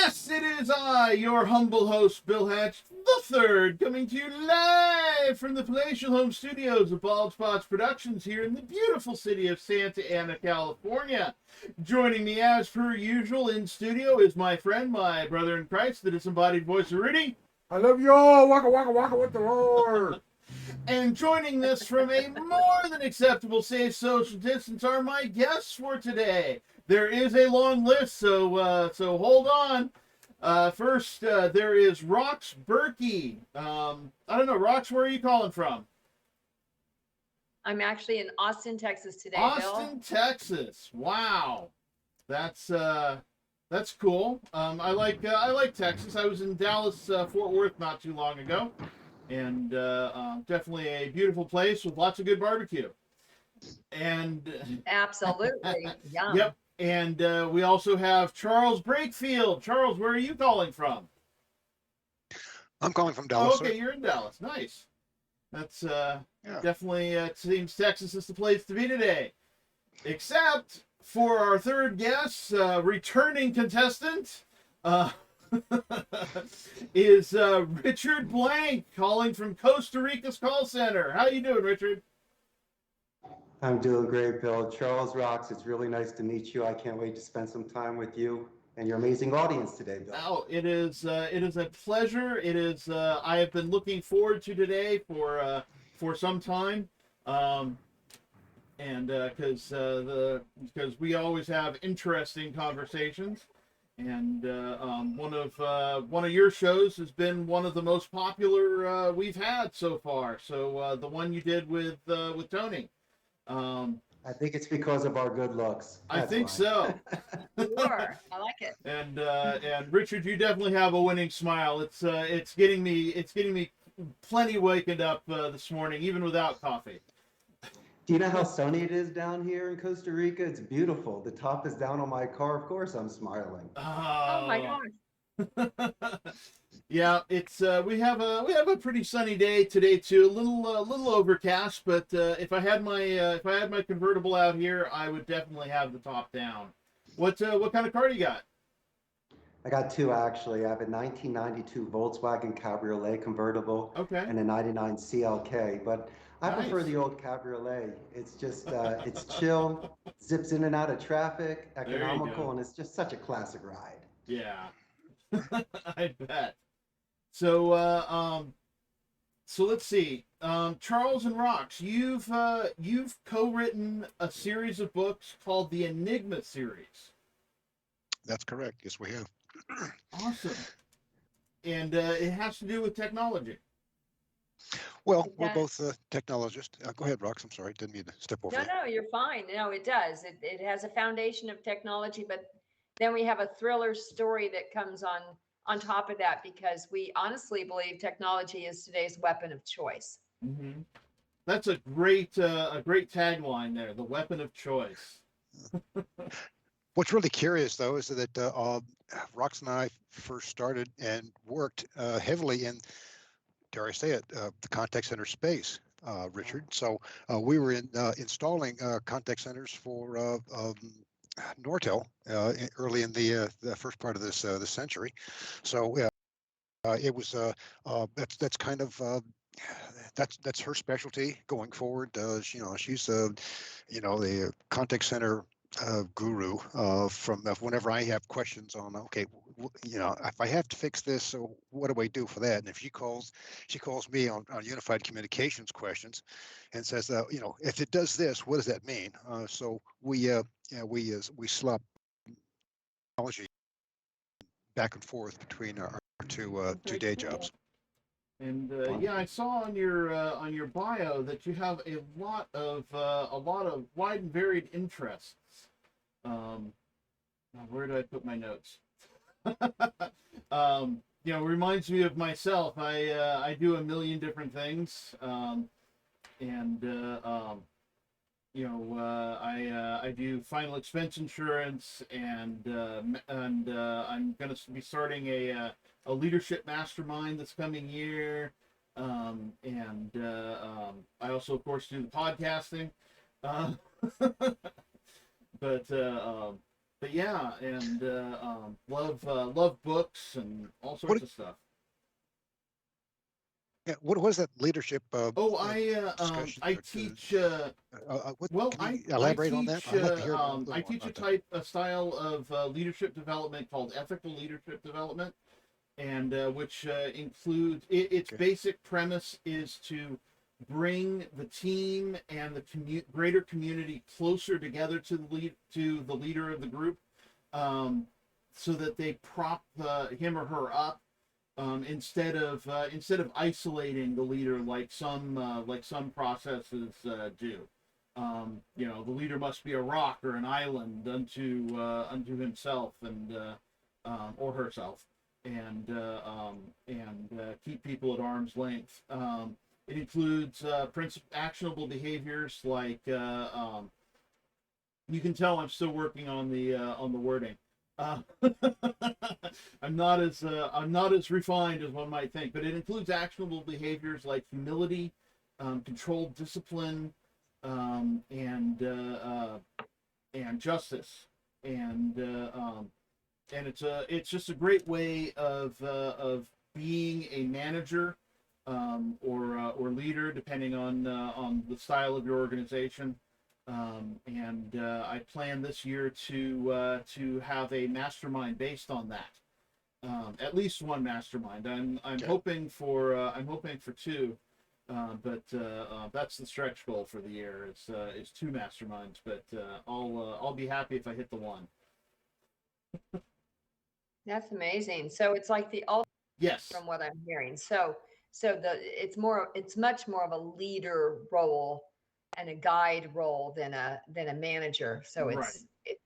Yes, it is I, your humble host, Bill Hatch the Third, coming to you live from the palatial home studios of Bald Spots Productions here in the beautiful city of Santa Ana, California. Joining me as per usual in studio is my friend, my brother in Christ, the disembodied voice of Rudy. I love you all. Waka waka waka with the Lord. And joining us from a more than acceptable safe social distance are my guests for today. There is a long list, so hold on. First, there is Rox Burkey. I don't know, Rox, where are you calling from? I'm actually in Austin, Texas today, Austin, Bill. Texas. Wow, that's cool. I like Texas. I was in Dallas, Fort Worth not too long ago, and definitely a beautiful place with lots of good barbecue. And Absolutely. Yum. yep. And we also have Charles Breakfield. Charles, where are you calling from? I'm calling from Oh, Dallas, okay, sir. you're in Dallas. Nice. That's Yeah. definitely seems Texas is the place to be today. Except for our third guest, returning contestant, uh, is Richard Blank calling from Costa Rica's call center. How you doing, Richard? I'm doing great, Bill. Charles Rox, it's really nice to meet you. I can't wait to spend some time with you and your amazing audience today, Bill. Oh, it is a pleasure. It is I have been looking forward to today for some time, and because we always have interesting conversations, and one of your shows has been one of the most popular we've had so far. So the one you did with Tony. I think it's because of our good looks. I That's think why. so. Sure. I like it. And Richard, you definitely have a winning smile. It's getting me plenty wakened up this morning, even without coffee. Do you know how sunny it is down here in Costa Rica? It's beautiful. The top is down on my car. Of course, I'm smiling. Oh my gosh. Yeah, it's we have a pretty sunny day today too. A little overcast, but if I had my convertible out here, I would definitely have the top down. What kind of car do you got? I got two actually. I have a 1992 Volkswagen Cabriolet convertible Okay, and a 99 CLK, but I prefer nice. the old Cabriolet. It's just it's chill, zips in and out of traffic, There you economical, go. and it's just such a classic ride. Yeah, I bet. So so let's see. Charles and Rox, you've co-written a series of books called the Enigma series. That's correct. Yes, we have. Awesome. And it has to do with technology. Well, It we're does. both technologists. Go ahead, Rox. I'm sorry. Didn't mean to step over No, you. no, you're fine. No, it does. It has a foundation of technology, but then we have a thriller story that comes on top of that because we honestly believe technology is today's weapon of choice. Mm-hmm. That's a great tagline there. The weapon of choice. What's really curious, though, is that Rox and I first started and worked heavily in, dare I say it, the contact center space, Richard. So we were installing contact centers for Nortel early in the first part of this century. So it was that's kind of that's her specialty going forward. She's the contact center guru from whenever I have questions on okay, if I have to fix this, so what do I do for that? And if she calls me on unified communications questions, and says, if it does this, what does that mean? So we swap technology back and forth between our two Okay, day cool. jobs. And yeah, I saw on your bio that you have a lot of wide and varied interests. Now where did I put my notes? Reminds me of myself. I do a million different things, and I do final expense insurance, and I'm going to be starting a leadership mastermind this coming year, and I also, of course, do the podcasting, uh, but but yeah, and love books and all What sorts of stuff. yeah, what was that leadership Oh, discussion? I Or, teach. what Well, can you elaborate on that? I'd like to hear a I little more teach about that. a style of leadership development called ethical leadership development, and which includes its Okay. basic premise is to bring the team and the greater community closer together to the leader of the group, um, so that they prop him or her up, instead of isolating the leader like some processes do. The leader must be a rock or an island unto himself and or herself, and keep people at arm's length. It includes actionable behaviors like you can tell I'm still working on the wording. Uh, I'm not as refined as one might think, but it includes actionable behaviors like humility, controlled discipline, and justice, and it's just a great way of being a manager, or leader, depending on the style of your organization. And I plan this year to have a mastermind based on that. At least one mastermind. I'm Okay. hoping for two, but that's the stretch goal for the year. Is two masterminds, but I'll be happy if I hit the one. That's amazing. So it's like the ultimate Yes. from what I'm hearing. It's much more of a leader role and a guide role than a manager. So Right. it's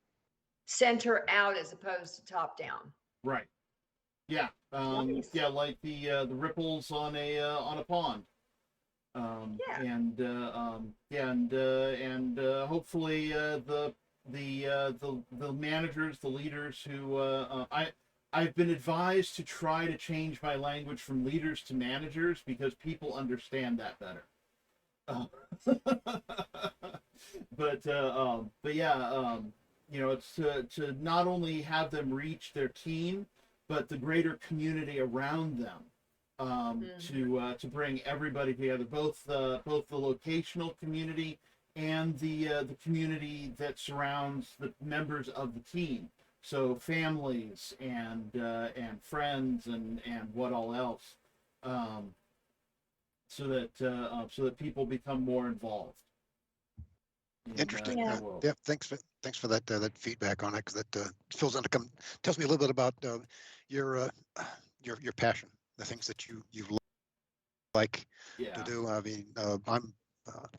center out as opposed to top down. Right. Yeah. Nice. Yeah, like the ripples on a pond. Yeah. And hopefully the managers, the leaders who I've been advised to try to change my language from leaders to managers because people understand that better. But yeah, it's to not only have them reach their team, but the greater community around them, to bring everybody together, both the locational community and the community that surrounds the members of the team. So families and friends and what all else, so that people become more involved Interesting. in Yeah. the world. Yeah. Thanks for that feedback on it, because that fills in tells me a little bit about your your passion, the things that you like Yeah. to do. I mean,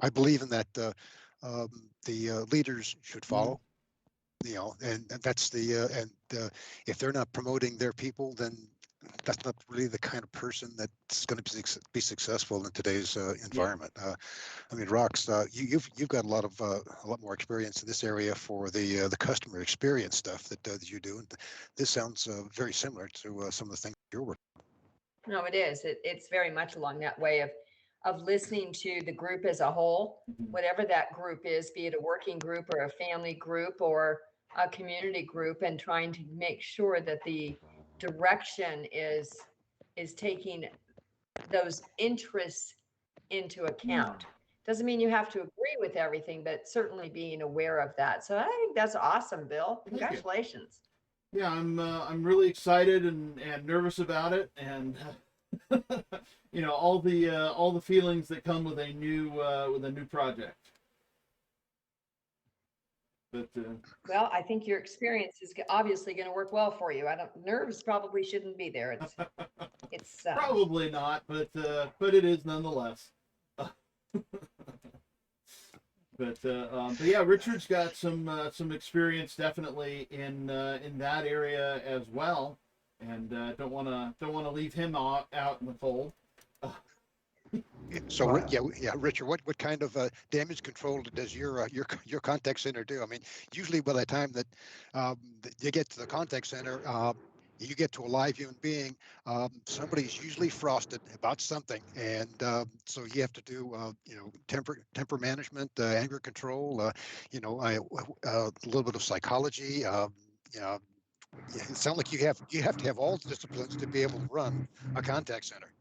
I believe in that the leaders should follow. And that's if they're not promoting their people, then that's not really the kind of person that's going to be successful in today's environment. I mean, Rox, you've got a lot more experience in this area for the customer experience stuff that you do, and this sounds very similar to some of the things you're working. No, it is. It's very much along that way of listening to the group as a whole, Mhm. whatever that group is, be it a working group or a family group or a community group, and trying to make sure that the direction is taking those interests into account. Doesn't mean you have to agree with everything, but certainly being aware of that. So I think that's awesome, Bill. Thank you. Congratulations. Yeah, I'm really excited and nervous about it, and all the feelings that come with a new project. But Well, I think your experience is obviously going to work well for you. Nerves probably shouldn't be there. It's probably not, but it is nonetheless. But yeah, Richard's got some experience definitely in that area as well, and don't want to leave him out in the cold. So Wow. yeah, Richard, what kind of damage control does your contact center do? I mean, usually by the time that you get to the contact center, you get to a live human being, somebody's usually frosted about something, and so you have to do temper management, anger control, a little bit of psychology. you know, it sounds like you have to have all the disciplines to be able to run a contact center.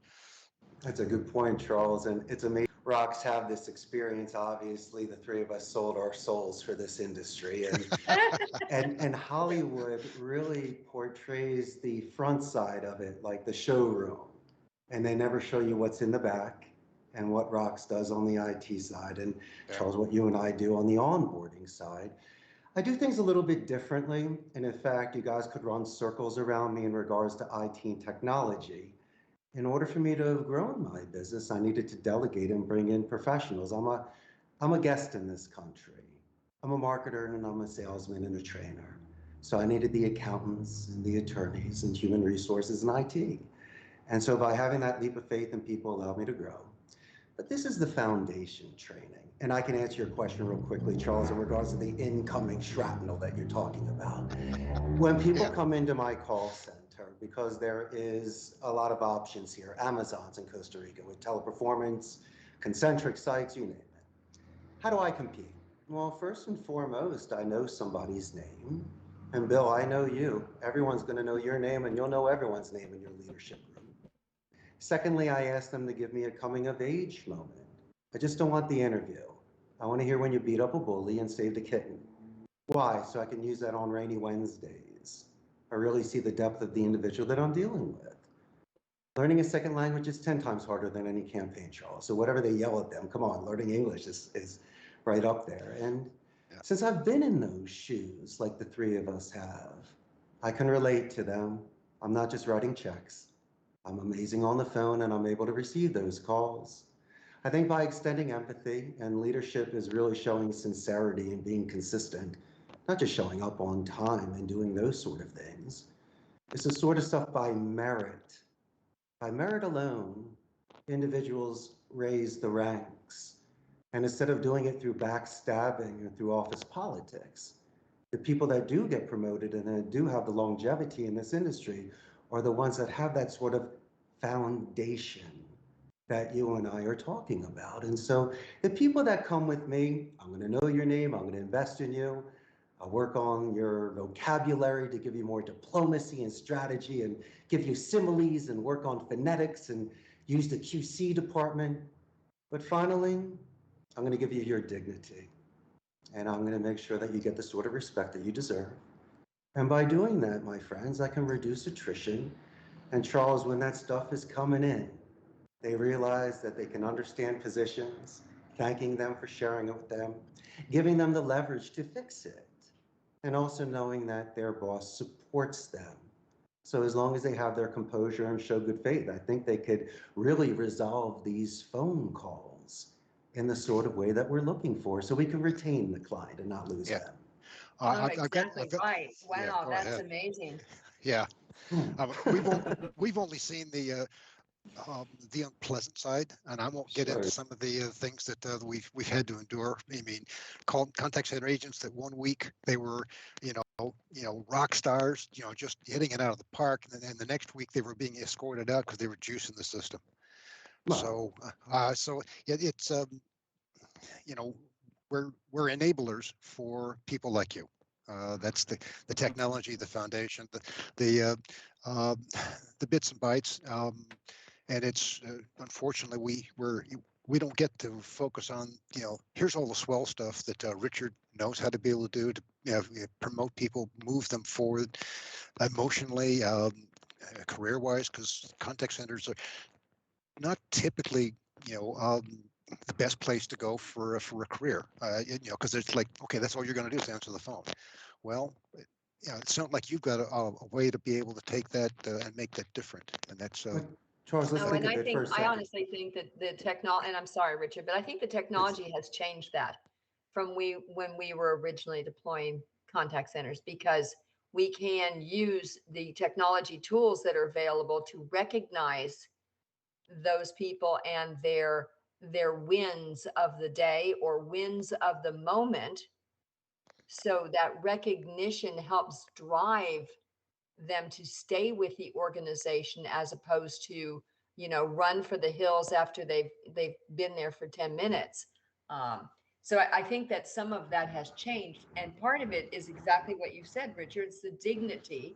That's a good point, Charles. And it's amazing. Rocks have this experience. Obviously, the three of us sold our souls for this industry. And Hollywood really portrays the front side of it, like the showroom. And they never show you what's in the back and what Rocks does on the IT side. And Yeah. Charles, what you and I do on the onboarding side. I do things a little bit differently. And in fact, you guys could run circles around me in regards to IT and technology. In order for me to have grown my business, I needed to delegate and bring in professionals. I'm a guest in this country. I'm a marketer and I'm a salesman and a trainer. So I needed the accountants and the attorneys and human resources and IT. And so by having that leap of faith in people allowed me to grow. But this is the foundation training. And I can answer your question real quickly, Charles, in regards to the incoming shrapnel that you're talking about. When people come into my call center, because there is a lot of options here, Amazon's in Costa Rica with teleperformance, concentric sites, you name it. How do I compete? Well, first and foremost, I know somebody's name. And Bill, I know you. Everyone's going to know your name and you'll know everyone's name in your leadership group. Secondly, I asked them to give me a coming of age moment. I just don't want the interview. I want to hear when you beat up a bully and saved a kitten. Why? So I can use that on rainy Wednesdays. I really see the depth of the individual that I'm dealing with. Learning a second language is 10 times harder than any campaign, Charles. So whatever they yell at them, come on, learning English is right up there. And since I've been in those shoes, like the three of us have, I can relate to them. I'm not just writing checks. I'm amazing on the phone and I'm able to receive those calls. I think by extending empathy, and leadership is really showing sincerity and being consistent, not just showing up on time and doing those sort of things. It's the sort of stuff by merit. By merit alone, individuals raise the ranks. And instead of doing it through backstabbing or through office politics, the people that do get promoted and that do have the longevity in this industry are the ones that have that sort of foundation that you and I are talking about. And so the people that come with me, I'm going to know your name, I'm going to invest in you, I'll work on your vocabulary to give you more diplomacy and strategy and give you similes and work on phonetics and use the QC department. But finally, I'm going to give you your dignity. And I'm going to make sure that you get the sort of respect that you deserve. And by doing that, my friends, I can reduce attrition. And Charles, when that stuff is coming in, they realize that they can understand positions, thanking them for sharing it with them, giving them the leverage to fix it, and also knowing that their boss supports them. So as long as they have their composure and show good faith, I think they could really resolve these phone calls in the sort of way that we're looking for, so we can retain the client and not lose them. Oh, exactly right. Yeah, Wow, go that's ahead. Amazing. Yeah, we've only seen the unpleasant side, and I won't get into some of the things that we've had to endure. I mean, contact center agents that one week they were, rock stars, just hitting it out of the park, and then the next week they were being escorted out because they were juicing the system. So yeah, it's we're enablers for people like you. That's the technology, the foundation, the bits and bytes. And it's unfortunately we don't get to focus on, here's all the swell stuff that Richard knows how to be able to do to promote people, move them forward emotionally, career-wise, because contact centers are not typically the best place to go for a career, because it's like, okay, that's all you're going to do is answer the phone. Well, it's not like you've got a way to be able to take that and make that different, and that's. Charles, let's think And of it for a second. I honestly think that the technology, and I'm sorry, Richard, but I think the technology has changed that from when we were originally deploying contact centers, because we can use the technology tools that are available to recognize those people and their wins of the day or wins of the moment. So that recognition helps drive them to stay with the organization as opposed to, run for the hills after they've been there for 10 minutes. So I think that some of that has changed. And part of it is exactly what you said, Richard. It's the dignity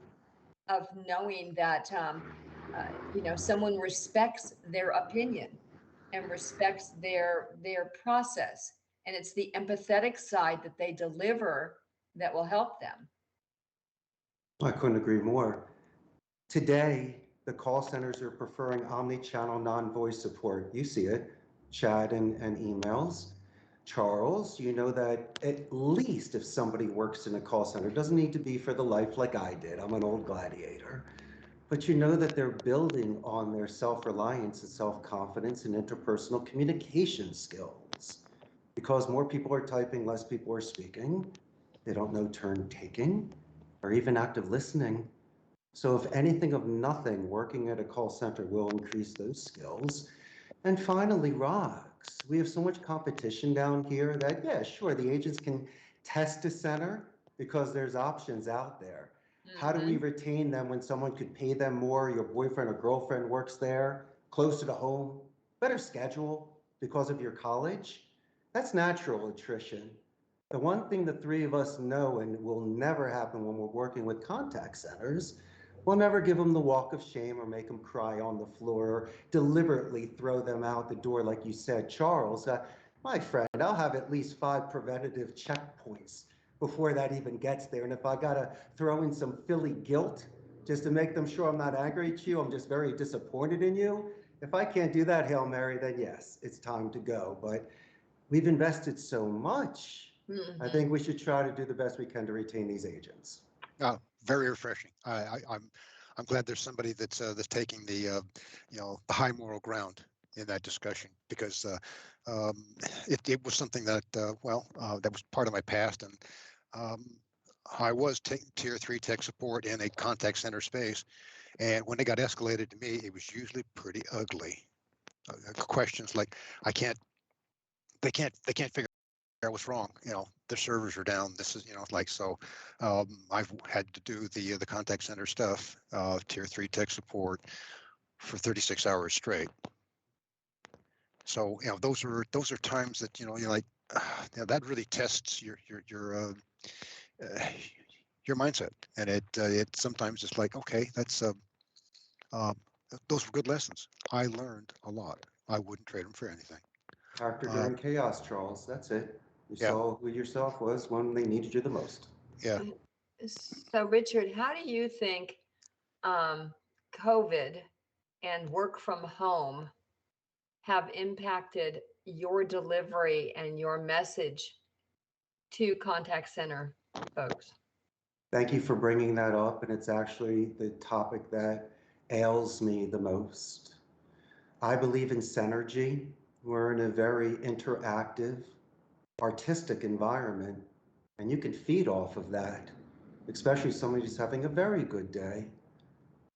of knowing that, someone respects their opinion and respects their process. And it's the empathetic side that they deliver that will help them. I couldn't agree more. Today, the call centers are preferring omni-channel non-voice support. You see it, chat and emails. Charles, you know that at least if somebody works in a call center, it doesn't need to be for the life like I did. I'm an old gladiator. But you know that they're building on their self-reliance and self-confidence and interpersonal communication skills. Because more people are typing, less people are speaking. They don't know turn taking or even active listening. So if anything of nothing, working at a call center will increase those skills. And finally, Rox, we have so much competition down here that, yeah, sure, the agents can test a center because there's options out there. How do we retain them when someone could pay them more, your boyfriend or girlfriend works there, closer to home, better schedule because of your college? That's natural attrition. The one thing the three of us know and will never happen when we're working with contact centers, we'll never give them the walk of shame or make them cry on the floor or deliberately throw them out the door like you said, Charles. My friend, I'll have at least 5 preventative checkpoints before that even gets there. And if I gotta throw in some Philly guilt just to make them sure I'm not angry at you, I'm just very disappointed in you. If I can't do that, Hail Mary, then yes, it's time to go. But we've invested so much. I think we should try to do the best we can to retain these agents. Very refreshing. I'm glad there's somebody that's taking the the high moral ground in that discussion, because it was something that that was part of my past, and I was tier 3 tech support in a contact center space, and when it got escalated to me, it was usually pretty ugly. Questions like, they can't figure out what's wrong. The servers are down. This is, so I've had to do the contact center stuff, tier 3 tech support for 36 hours straight. So, those are times that, you're like, that really tests your mindset. And it sometimes it's like, okay, that's those were good lessons. I learned a lot. I wouldn't trade them for anything. Character during chaos, Charles. That's it. You Yeah. saw who yourself was when they needed you the most. Yeah. So Richard, how do you think COVID and work from home have impacted your delivery and your message to contact center folks? Thank you for bringing that up. And it's actually the topic that ails me the most. I believe in synergy. We're in a very interactive, artistic environment, and you can feed off of that, especially somebody who's having a very good day.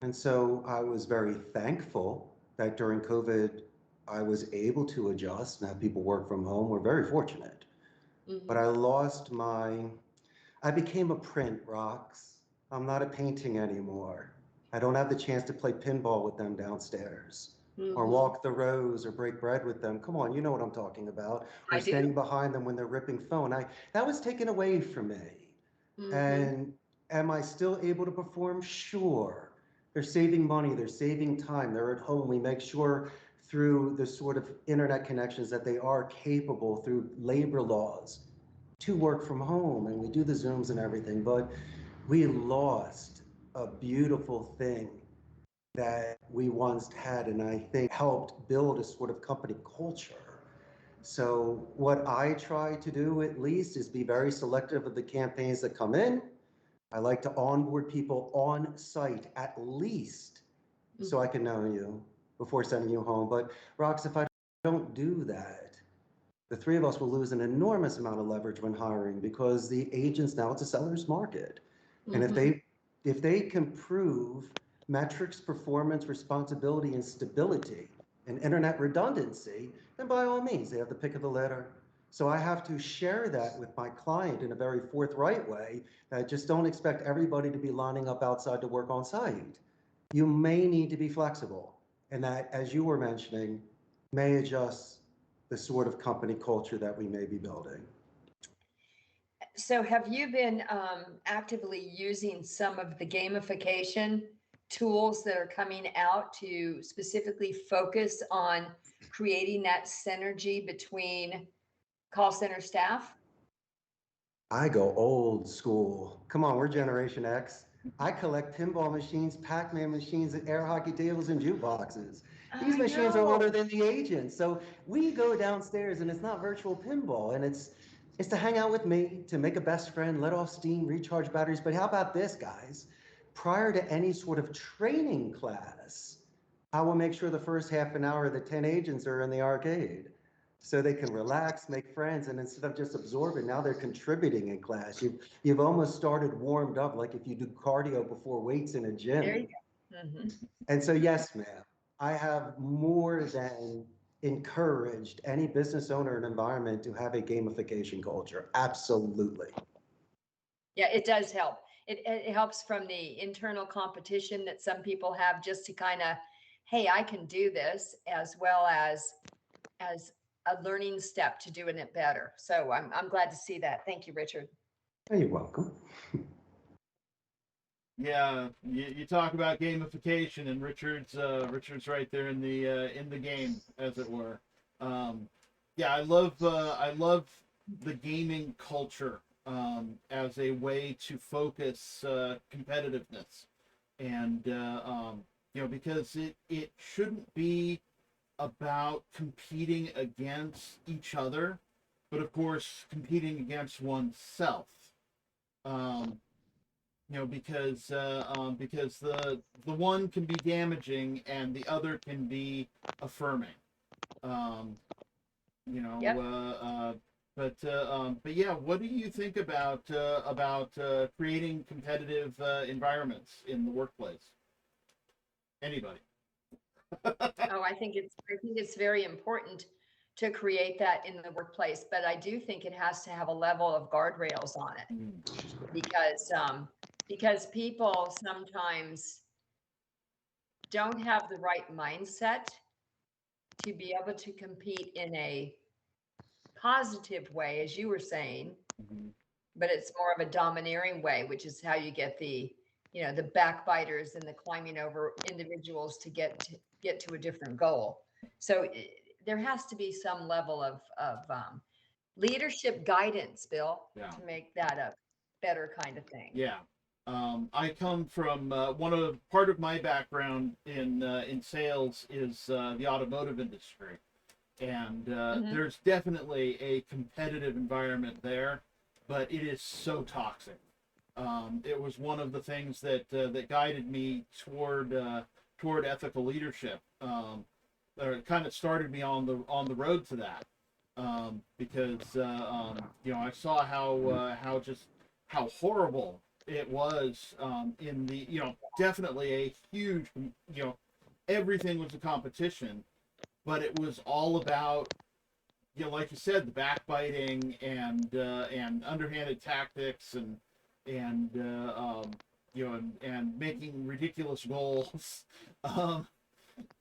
And so I was very thankful that during COVID, I was able to adjust and have people work from home. We're very fortunate. But I became a print, Rox. I'm not a painting anymore. I don't have the chance to play pinball with them downstairs or walk the rows or break bread with them. Come on, you know what I'm talking about. Or standing behind them when they're ripping phone. That was taken away from me. And am I still able to perform? Sure. They're saving money, they're saving time, they're at home. We make sure through the sort of internet connections that they are capable through labor laws to work from home, and we do the Zooms and everything, but we lost a beautiful thing that we once had, and I think helped build a sort of company culture. So what I try to do at least is be very selective of the campaigns that come in. I like to onboard people on site at least so I can know you before sending you home. But Rox, if I don't do that, the three of us will lose an enormous amount of leverage when hiring, because the agents, now it's a seller's market. And if they can prove metrics, performance, responsibility, and stability and internet redundancy, then by all means, they have the pick of the litter. So I have to share that with my client in a very forthright way. I just don't expect everybody to be lining up outside to work on site. You may need to be flexible, and that, as you were mentioning, may adjust the sort of company culture that we may be building. So have you been actively using some of the gamification tools that are coming out to specifically focus on creating that synergy between call center staff? I go old school. Come on, we're Generation X. I collect pinball machines, Pac-Man machines, and air hockey tables and jukeboxes. These I machines are older know. than the agents. So we go downstairs and it's not virtual pinball and it's to hang out with me, to make a best friend, let off steam, recharge batteries. But how about this, guys? Prior to any sort of training class, I will make sure the first half an hour the 10 agents are in the arcade so they can relax, make friends, and instead of just absorbing, now they're contributing in class. You've almost started warmed up like if you do cardio before weights in a There you gym. go. Mhm. And so, yes, ma'am, I have more than encouraged any business owner and environment to have a gamification culture. Absolutely. Yeah, it does help. It helps from the internal competition that some people have just to kind of, hey, I can do this, as well as a learning step to doing it better. So I'm glad to see that. Thank you, Richard. You're welcome. Yeah, you talk about gamification, and Richard's right there in the game, as it were. Yeah, I love the gaming culture as a way to focus competitiveness, and because it shouldn't be about competing against each other, but of course competing against oneself. Um, because the one can be damaging and the other can be affirming. Um, Yep. but yeah, what do you think about creating competitive environments in the workplace? Anybody? Oh, I think it's very important to create that in the workplace, but I do think it has to have a level of guardrails on it because people sometimes don't have the right mindset to be able to compete in a positive way, as you were saying, Mhm. but it's more of a domineering way, which is how you get the backbiters and the climbing over individuals to get to a different goal. So there has to be some level of leadership guidance, Bill, Yeah. to make that a better kind of thing. Yeah. I come from part of my background in sales is the automotive industry, and Mhm. there's definitely a competitive environment there, but it is so toxic. It was one of the things that guided me toward ethical leadership, or it kind of started me on the road to that, because I saw how horrible it was, in the definitely a huge, everything was a competition, but it was all about, like you said, the backbiting and underhanded tactics and making ridiculous goals, um,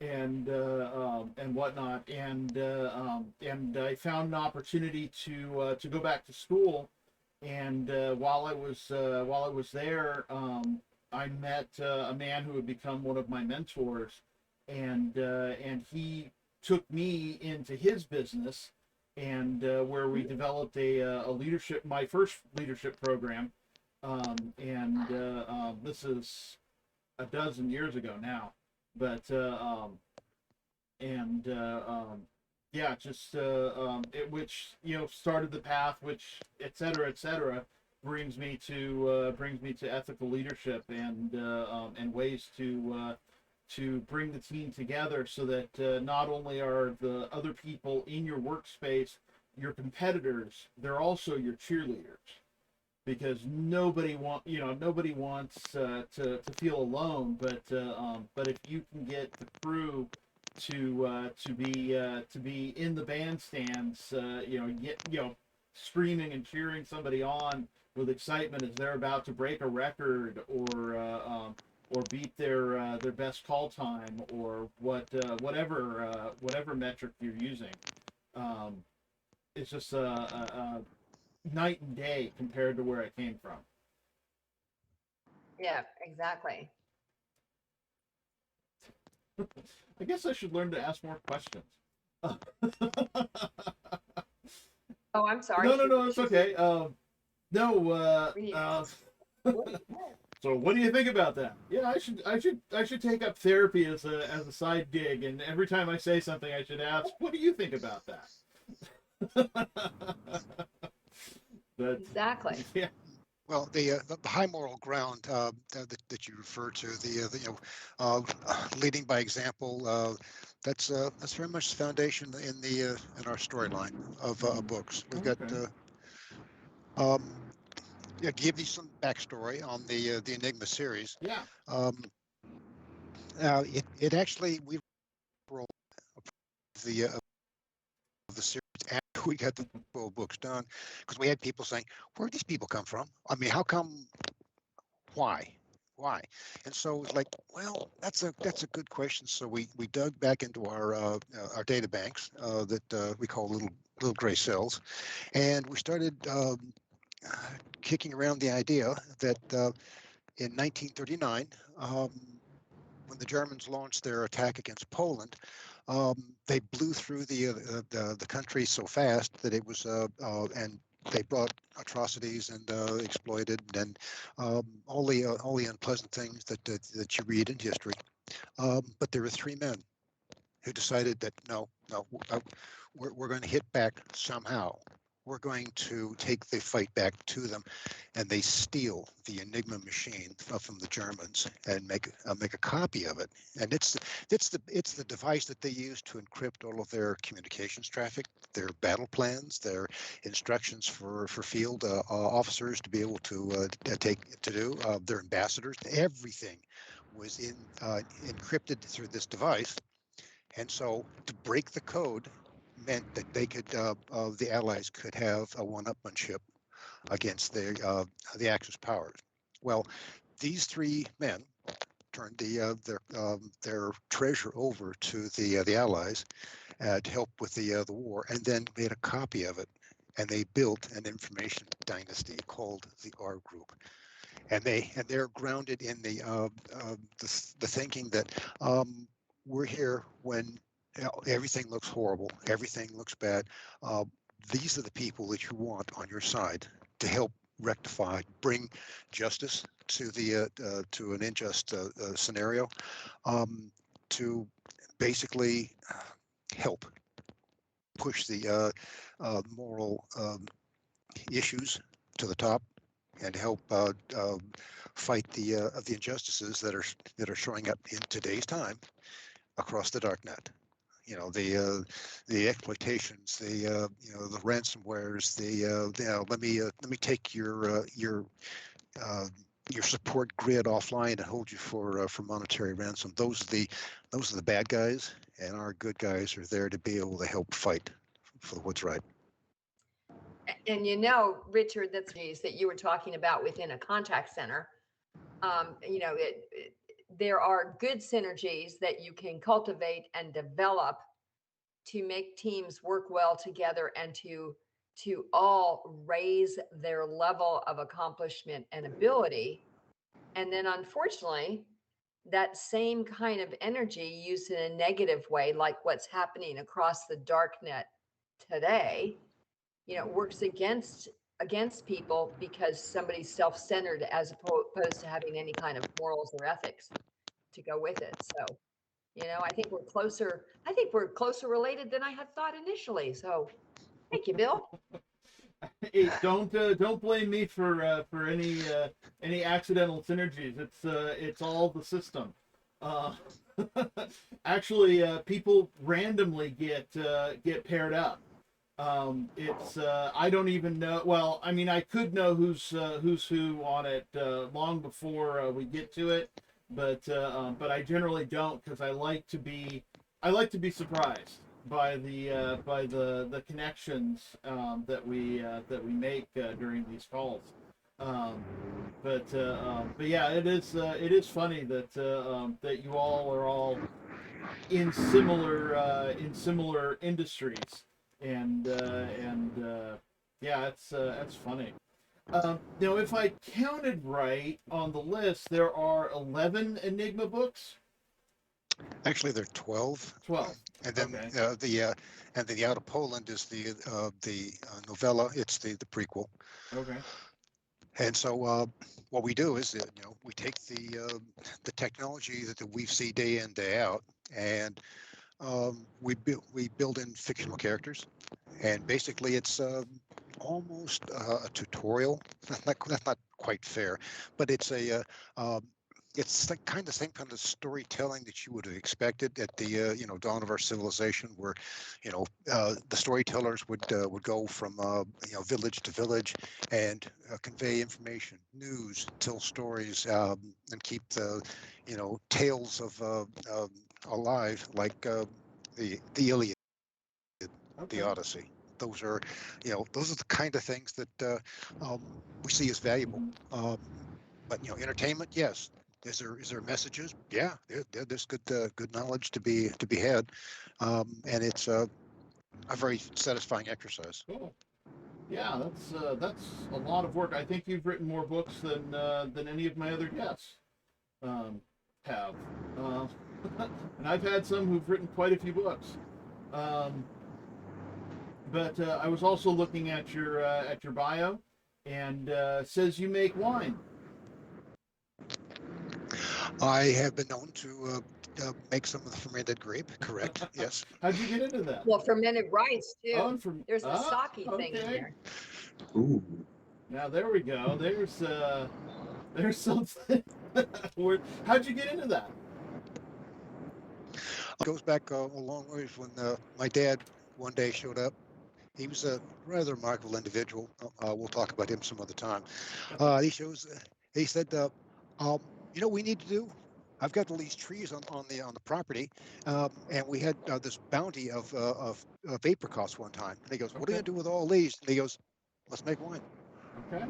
and whatnot, and I found an opportunity to go back to school, and while I was there, I met a man who had become one of my mentors, and he took me into his business, and where we developed my first leadership program, and this is a dozen years ago now, but and yeah, just which started the path, which et cetera, brings me to ethical leadership and ways to bring the team together, so that not only are the other people in your workspace your competitors, they're also your cheerleaders, because nobody wants to feel alone, but if you can get the crew to be in the bandstands, screaming and cheering somebody on with excitement as they're about to break a record, or beat their best call time, or whatever metric you're using. It's just a night and day compared to where I came from. Yeah, exactly. I guess I should learn to ask more questions. Oh, I'm sorry. No, it's okay. No, What? so what do you think about that? Yeah, I should take up therapy as a side gig, and every time I say something, I should ask, what do you think about that? But Exactly. yeah, Well, the high moral ground that you refer to, leading by example, that's very much the foundation in our storyline of books. We've got okay. um, yeah, give you some backstory on the Enigma series. Yeah. It actually we rolled the of the series after we got the 12 books done, because we had people saying, where did these people come from? I mean, how come? Why? Why? And so it's like, well, that's a good question. So we dug back into our data banks that we call little gray cells, and we started kicking around the idea that in 1939, when the Germans launched their attack against Poland, they blew through the country so fast that it was and they brought atrocities and exploited and all the unpleasant things that you read in history. But there were three men who decided that no, we're going to hit back somehow. We're going to take the fight back to them, and they steal the Enigma machine from the Germans and make a copy of it. And it's the device that they use to encrypt all of their communications traffic, their battle plans, their instructions for field officers to be able to do, their ambassadors. Everything was encrypted through this device. And so to break the code meant that they could, the Allies could have a one-upmanship against the Axis powers. Well, these three men turned their treasure over to the Allies to help with the war, and then made a copy of it. And they built an information dynasty called the R Group. And they're grounded in the thinking that we're here when everything looks horrible, everything looks bad. These are the people that you want on your side to help rectify, bring justice to to an unjust scenario, to basically help push the moral issues to the top and help fight the injustices that are showing up in today's time across the darknet. You know, the exploitations, the ransomwares, let me take your support grid offline and hold you for monetary ransom. Those are the bad guys, and our good guys are there to be able to help fight for what's right. And Richard, that's that you were talking about within a contact center. There are good synergies that you can cultivate and develop to make teams work well together and to all raise their level of accomplishment and ability. And then unfortunately, that same kind of energy used in a negative way, like what's happening across the darknet today, works against people because somebody's self-centered as opposed to having any kind of morals or ethics to go with it. So, I think we're closer related than I had thought initially. So thank you, Bill. Hey, don't blame me for any accidental synergies. It's all the system. Uh, Actually, people randomly get paired up. It's I don't even know. Well, I mean, I could know who's who on it long before we get to it, but I generally don't because I like to be surprised by the connections that we make during these calls. Um, but yeah, it is funny that that you all are all in similar industries and yeah, that's funny. Now, if I counted right on the list, there are 11 Enigma books. Actually, there are 12. 12. And then Okay. and then the Out of Poland is the novella. It's the prequel. Okay. And so what we do is we take the technology that we see day in day out, and we build in fictional characters, and basically it's almost a tutorial. That's not quite fair, but it's like kind of same kind of storytelling that you would have expected at the dawn of our civilization, where the storytellers would go from village to village and convey information, news, tell stories, and keep the tales of alive, like the Iliad, Okay. the Odyssey. Those are the kind of things that we see as valuable. But entertainment, yes. Is there messages? Yeah, there's good knowledge to be had, and it's a very satisfying exercise. Cool. Yeah, that's a lot of work. I think you've written more books than any of my other guests have. Uh, and I've had some who've written quite a few books. Um, but I was also looking at your bio, and says you make wine. I have been known to make some of the fermented grape. Correct. Yes. How'd you get into that? Well, fermented rice Oh, too. from There's the sake thing in okay. there. Ooh. Now there we go. There's something. How'd you get into that? It goes back a long ways when my dad one day showed up. He was a rather remarkable individual. We'll talk about him some other time. He said, what we need to do? I've got all these trees on the property, and we had this bounty of apricots one time. And he goes, "What are you gonna do with all these?" And he goes, "Let's make wine." Okay.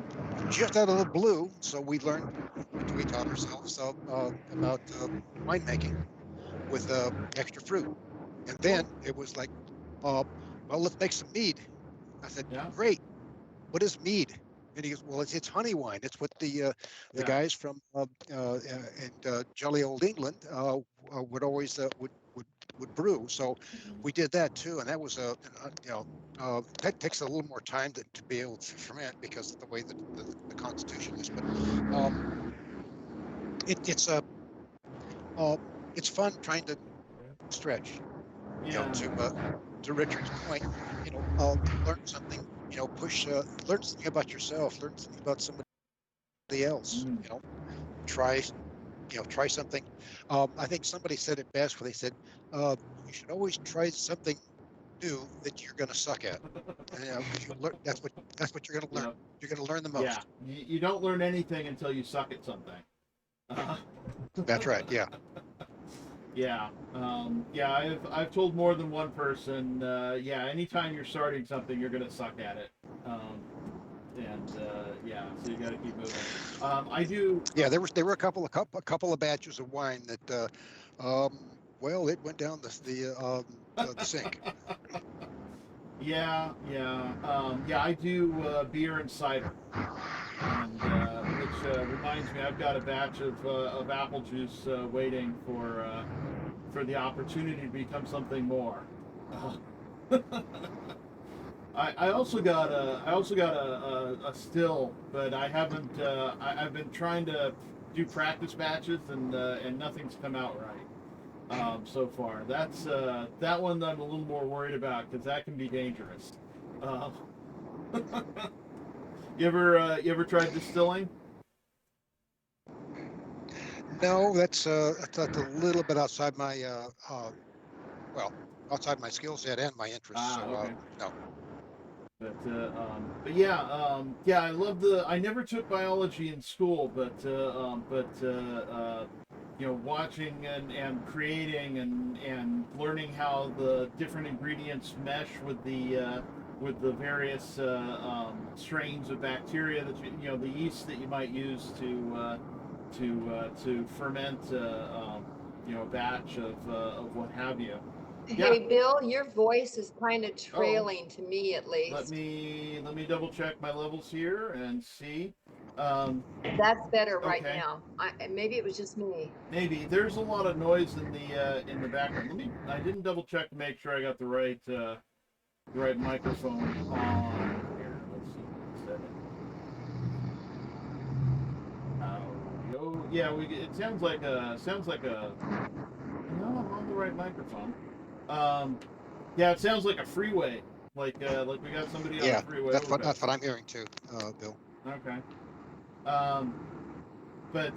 Just out of the blue, so we taught ourselves about winemaking with extra fruit. And then it was like, well, let's make some mead. I said, Yeah. great. What is mead? And he goes, well, it's honey wine. It's what the Yeah. guys from in jolly old England would always would brew. So we did that too, and that was that takes a little more time to be able to ferment because of the way that the constitution is. But it's fun trying to stretch. Yeah. To Richard's point, learn something. Learn something about yourself. Learn something about somebody else. Mm. Try something. I think somebody said it best when they said, you should always try something new that you're going to suck at. That's what you're going to learn. Yep. You're going to learn the most. Yeah. You don't learn anything until you suck at something. That's right. Yeah. Yeah. Yeah. I've told more than one person. Yeah. Anytime you're starting something, you're gonna suck at it. Yeah. So you got to keep moving. I do. Yeah. There were a couple of batches of wine that, well, it went down the sink. Yeah. I do beer and cider, and which reminds me, I've got a batch of apple juice waiting for the opportunity to become something more. I also got a still, but I haven't. I've been trying to do practice batches, and nothing's come out right so far. That's that one that I'm a little more worried about because that can be dangerous. You ever tried distilling? No, that's a little bit outside my outside my skill set and my interests. Okay. No. But yeah, I love I never took biology in school, but watching and creating and learning how the different ingredients mesh with the various strains of bacteria that the yeast that you might use to ferment a batch of what have you. Hey, Bill, your voice is kind of Oh, trailing to me at let least. me double check my levels here and see. Um, That's better right okay, now. Maybe it was just me. maybe there's a lot of noise in the background. Let me. I didn't double check to make sure I got the right microphone on here. Let's see. Setting. Audio. Yeah, we. It sounds like a. No, I'm on the right microphone. Um, yeah, it sounds like a freeway. Like we got somebody on a Yeah, freeway. Oh, we got. that's what I'm hearing too, Bill. Okay. Um, but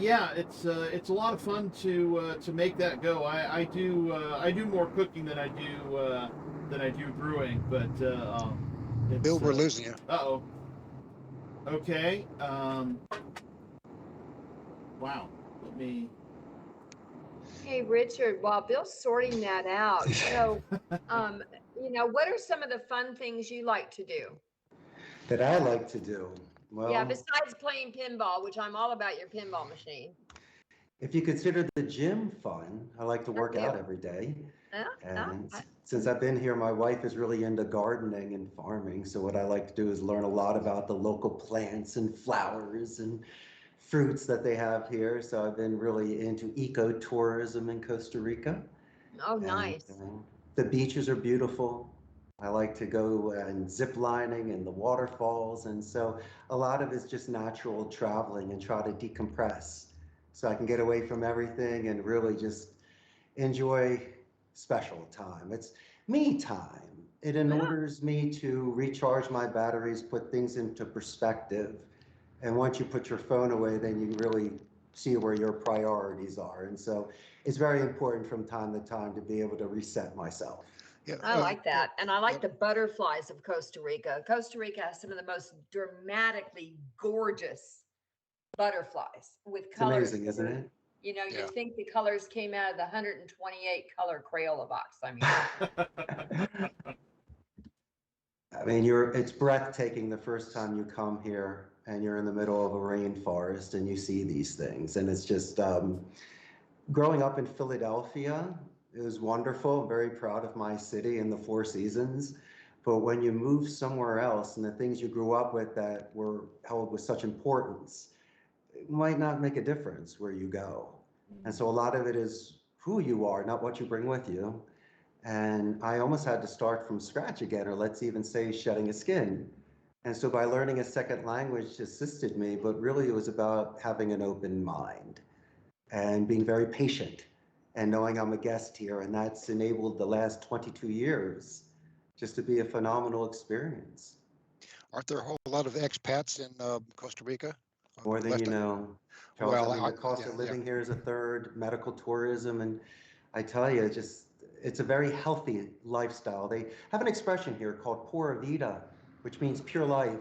yeah, it's a lot of fun to make that go. I do more cooking than I do brewing, but Bill, it's we're losing you. oh okay. Wow. Let me. Hey, Richard, while Bill's sorting that out, so, what are some of the fun things you like to do? That I like to do. Yeah, Well, besides playing pinball, which I'm all about your pinball machine. if you consider the gym fun, I like to I work out do. every day. Yeah, yeah, And since I've been here, my wife is really into gardening and farming. So what I like to do is learn a lot about the local plants and flowers and fruits that they have here. So I've been really into ecotourism in Costa Rica. oh, And nice. the beaches are beautiful. I like to go and zip lining and the waterfalls. And so a lot of it's just natural traveling and try to decompress so I can get away from everything and really just enjoy special time. It's me time. It Yeah. orders me to recharge my batteries, put things into perspective. And once you put your phone away, then you really see where your priorities are. And so it's very important from time to time to be able to reset myself. Yeah, I like that. And I yeah, like the butterflies of Costa Rica. Costa Rica has some of the most dramatically gorgeous butterflies with It's colors amazing, that isn't are, it? you yeah. think the colors came out of the 128 color Crayola box. I mean, I mean, it's breathtaking the first time you come here and you're in the middle of a rainforest and you see these things. And it's just, growing up in Philadelphia, it was wonderful. I'm very proud of my city and the Four Seasons. But when you move somewhere else and the things you grew up with that were held with such importance, it might not make a difference where you go. And so a lot of it is who you are, not what you bring with you. And I almost had to start from scratch again, or let's even say shedding a skin. And so by learning a second language assisted me, but really it was about having an open mind and being very patient and knowing I'm a guest here. And that's enabled the last 22 years just to be a phenomenal experience. Aren't there a whole lot of expats in Costa Rica? More than you Last I, know. Charles, I well, mean, the cost yeah, of yeah. living here is a third, medical tourism, and I tell you, it's a very healthy lifestyle. They have an expression here called pura vida, which means pure life.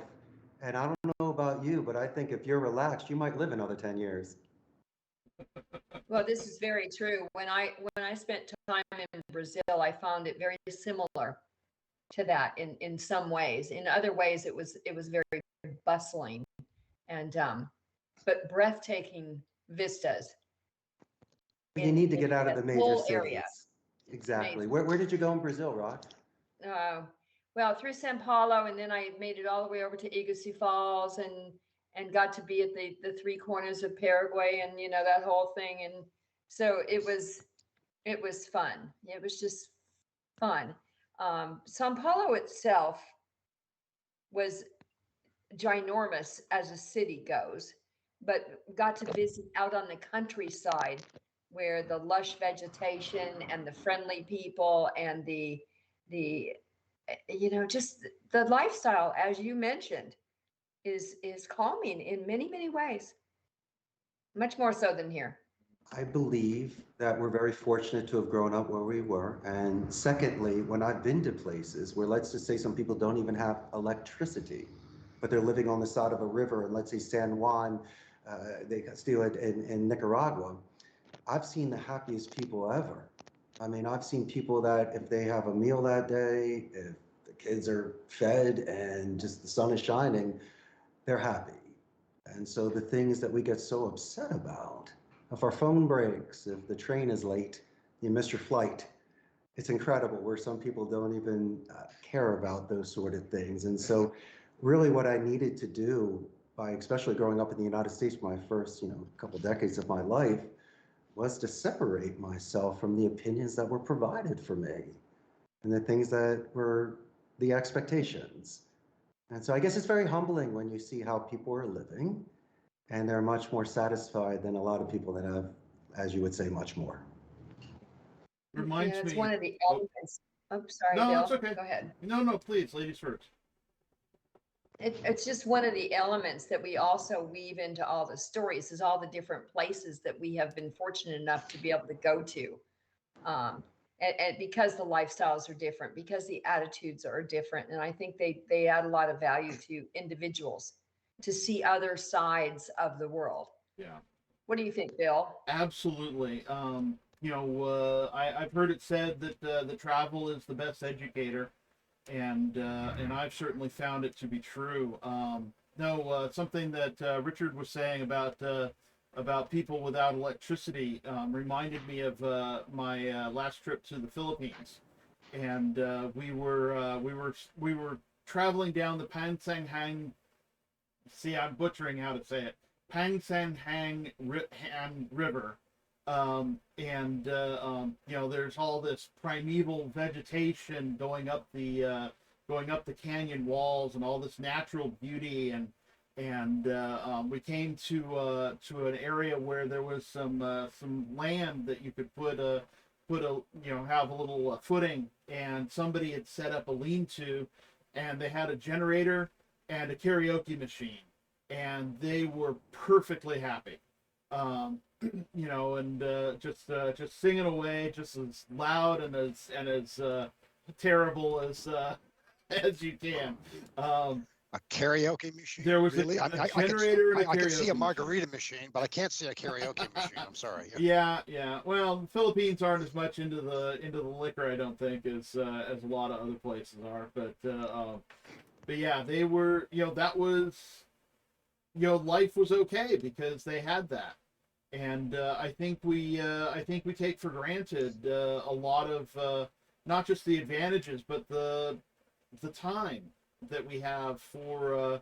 And I don't know about you, but I think if you're relaxed, you might live another 10 years. well, this is very true. When I spent time in Brazil, I found it very similar to that in some ways. In other ways, it was very bustling and but breathtaking vistas You need to in get out of the the major whole area. cities. Exactly. Amazing. Where did you go in Brazil, Rox? Uh, well, through Sao Paulo, and then I made it all the way over to Iguazu Falls, and got to be at the three corners of Paraguay, and that whole thing, and so it was fun. It was just fun. Sao Paulo itself was ginormous as a city goes, but got to visit out on the countryside where the lush vegetation and the friendly people and the just the lifestyle, as you mentioned, is calming in many, many ways, much more so than here. I believe that we're very fortunate to have grown up where we were. And secondly, when I've been to places where, let's just say, some people don't even have electricity, but they're living on the side of a river, and let's say San Juan, they steal it in Nicaragua, I've seen the happiest people ever. I mean, I've seen people that if they have a meal that day, if the kids are fed and just the sun is shining, they're happy. And so the things that we get so upset about, if our phone breaks, if the train is late, you miss your flight, it's incredible where some people don't even care about those sort of things. And so really what I needed to do by especially growing up in the United States for my first, couple decades of my life was to separate myself from the opinions that were provided for me and the things that were the expectations. And so I guess it's very humbling when you see how people are living and they're much more satisfied than a lot of people that have, as you would say, much more. Reminds It's me. one of the Oh, elements. Oh, sorry, no, Bill. it's okay. Go ahead. No, please, ladies first. It's just one of the elements that we also weave into all the stories is all the different places that we have been fortunate enough to be able to go to. And because the lifestyles are different, because the attitudes are different. And I think they add a lot of value to individuals to see other sides of the world. Yeah. What do you think, Bill? Absolutely. I've heard it said that the travel is the best educator, and I've certainly found it to be true. Something that Richard was saying about people without electricity reminded me of my last trip to the Philippines, and we were traveling down the Pansanghang. See, I'm butchering how to say it. Pansanghang River, there's all this primeval vegetation going up the canyon walls and all this natural beauty, and we came to an area where there was some land that you could have a little footing, and somebody had set up a lean-to, and they had a generator and a karaoke machine, and they were perfectly happy. Just singing away, just as loud and as terrible as you can. A karaoke machine? There was really? a generator and a karaoke I can see a machine. margarita machine, but I can't see a karaoke machine. I'm sorry. Yeah. Well, the Philippines aren't as much into the liquor, I don't think, as a lot of other places are. But yeah, they were. That was. Life was okay because they had that, and I think we take for granted a lot of not just the advantages, but the time that we have for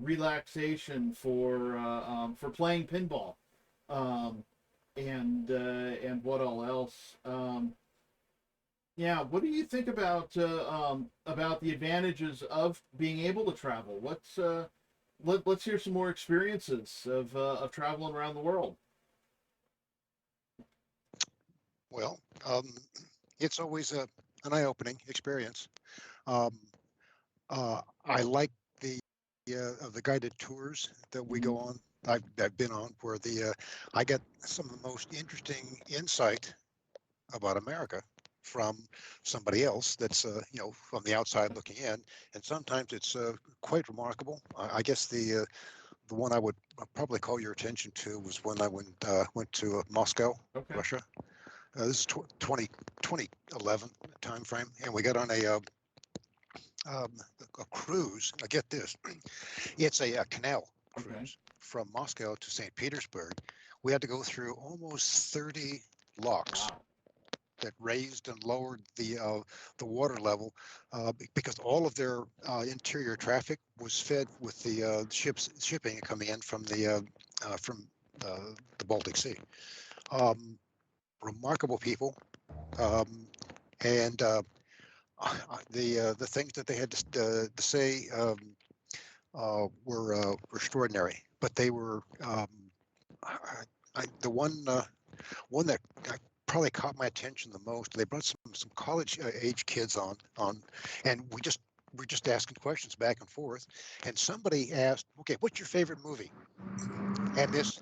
relaxation, for playing pinball, and what all else. What do you think about the advantages of being able to travel? Let's hear some more experiences of traveling around the world. Well, it's always an eye-opening experience. I like the guided tours that we go on. I've been on where I get some of the most interesting insight about America from somebody else that's from the outside looking in, and sometimes it's quite remarkable. I guess the one I would probably call your attention to was when I went to Moscow, Okay. Russia. This is 2011 time frame, and we got on a cruise. Now get this, it's a canal cruise from Moscow to St. Petersburg. We had to go through almost 30 locks. Wow. That raised and lowered the water level because all of their interior traffic was fed with the shipping coming in from the Baltic Sea. Remarkable people, and the things that they had to say were extraordinary. But they were the one that probably caught my attention the most. They brought some college age kids on, and we're just asking questions back and forth. And somebody asked, "Okay, what's your favorite movie?" And this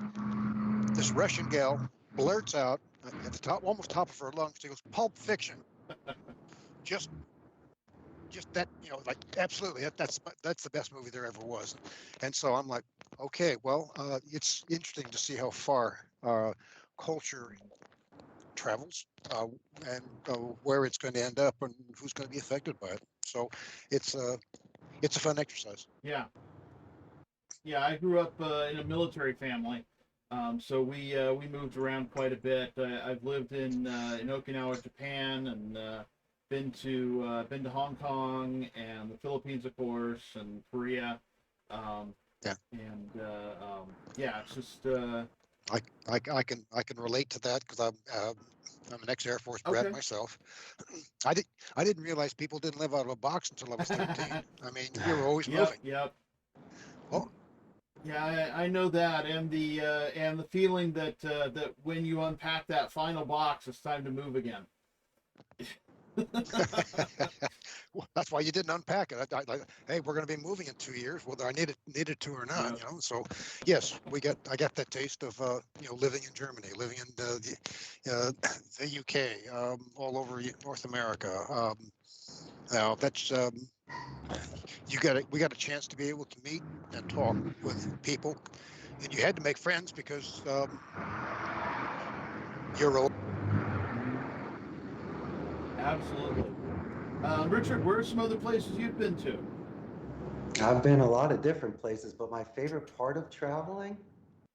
Russian gal blurts out at the top, almost top of her lungs, she goes, "Pulp Fiction." Just that, like absolutely, that's the best movie there ever was. And so I'm like, okay, well, it's interesting to see how far culture travels and where it's going to end up and who's going to be affected by it. So it's a fun exercise. Yeah. I grew up in a military family, So we moved around quite a bit. I've lived in Okinawa, Japan, and been to Hong Kong and the Philippines, of course, and Korea. Um, Yeah. and yeah, it's just I can relate to that because I'm an ex-Air Force brat okay. myself. I did I didn't realize people didn't live out of a box until I was 13. I mean, you were always Yep, moving. yep. Oh, Yeah, I know that, and the feeling that when you unpack that final box, it's time to move again. well, that's why you didn't unpack it. Hey, we're going to be moving in 2 years, whether I needed to or not. Yep. You know, so yes, I got that taste of living in Germany, living in the UK, all over North America. Now that's we got a chance to be able to meet and talk with people, and you had to make friends because you're old. Absolutely. Richard, where are some other places you've been to? I've been a lot of different places, but my favorite part of traveling,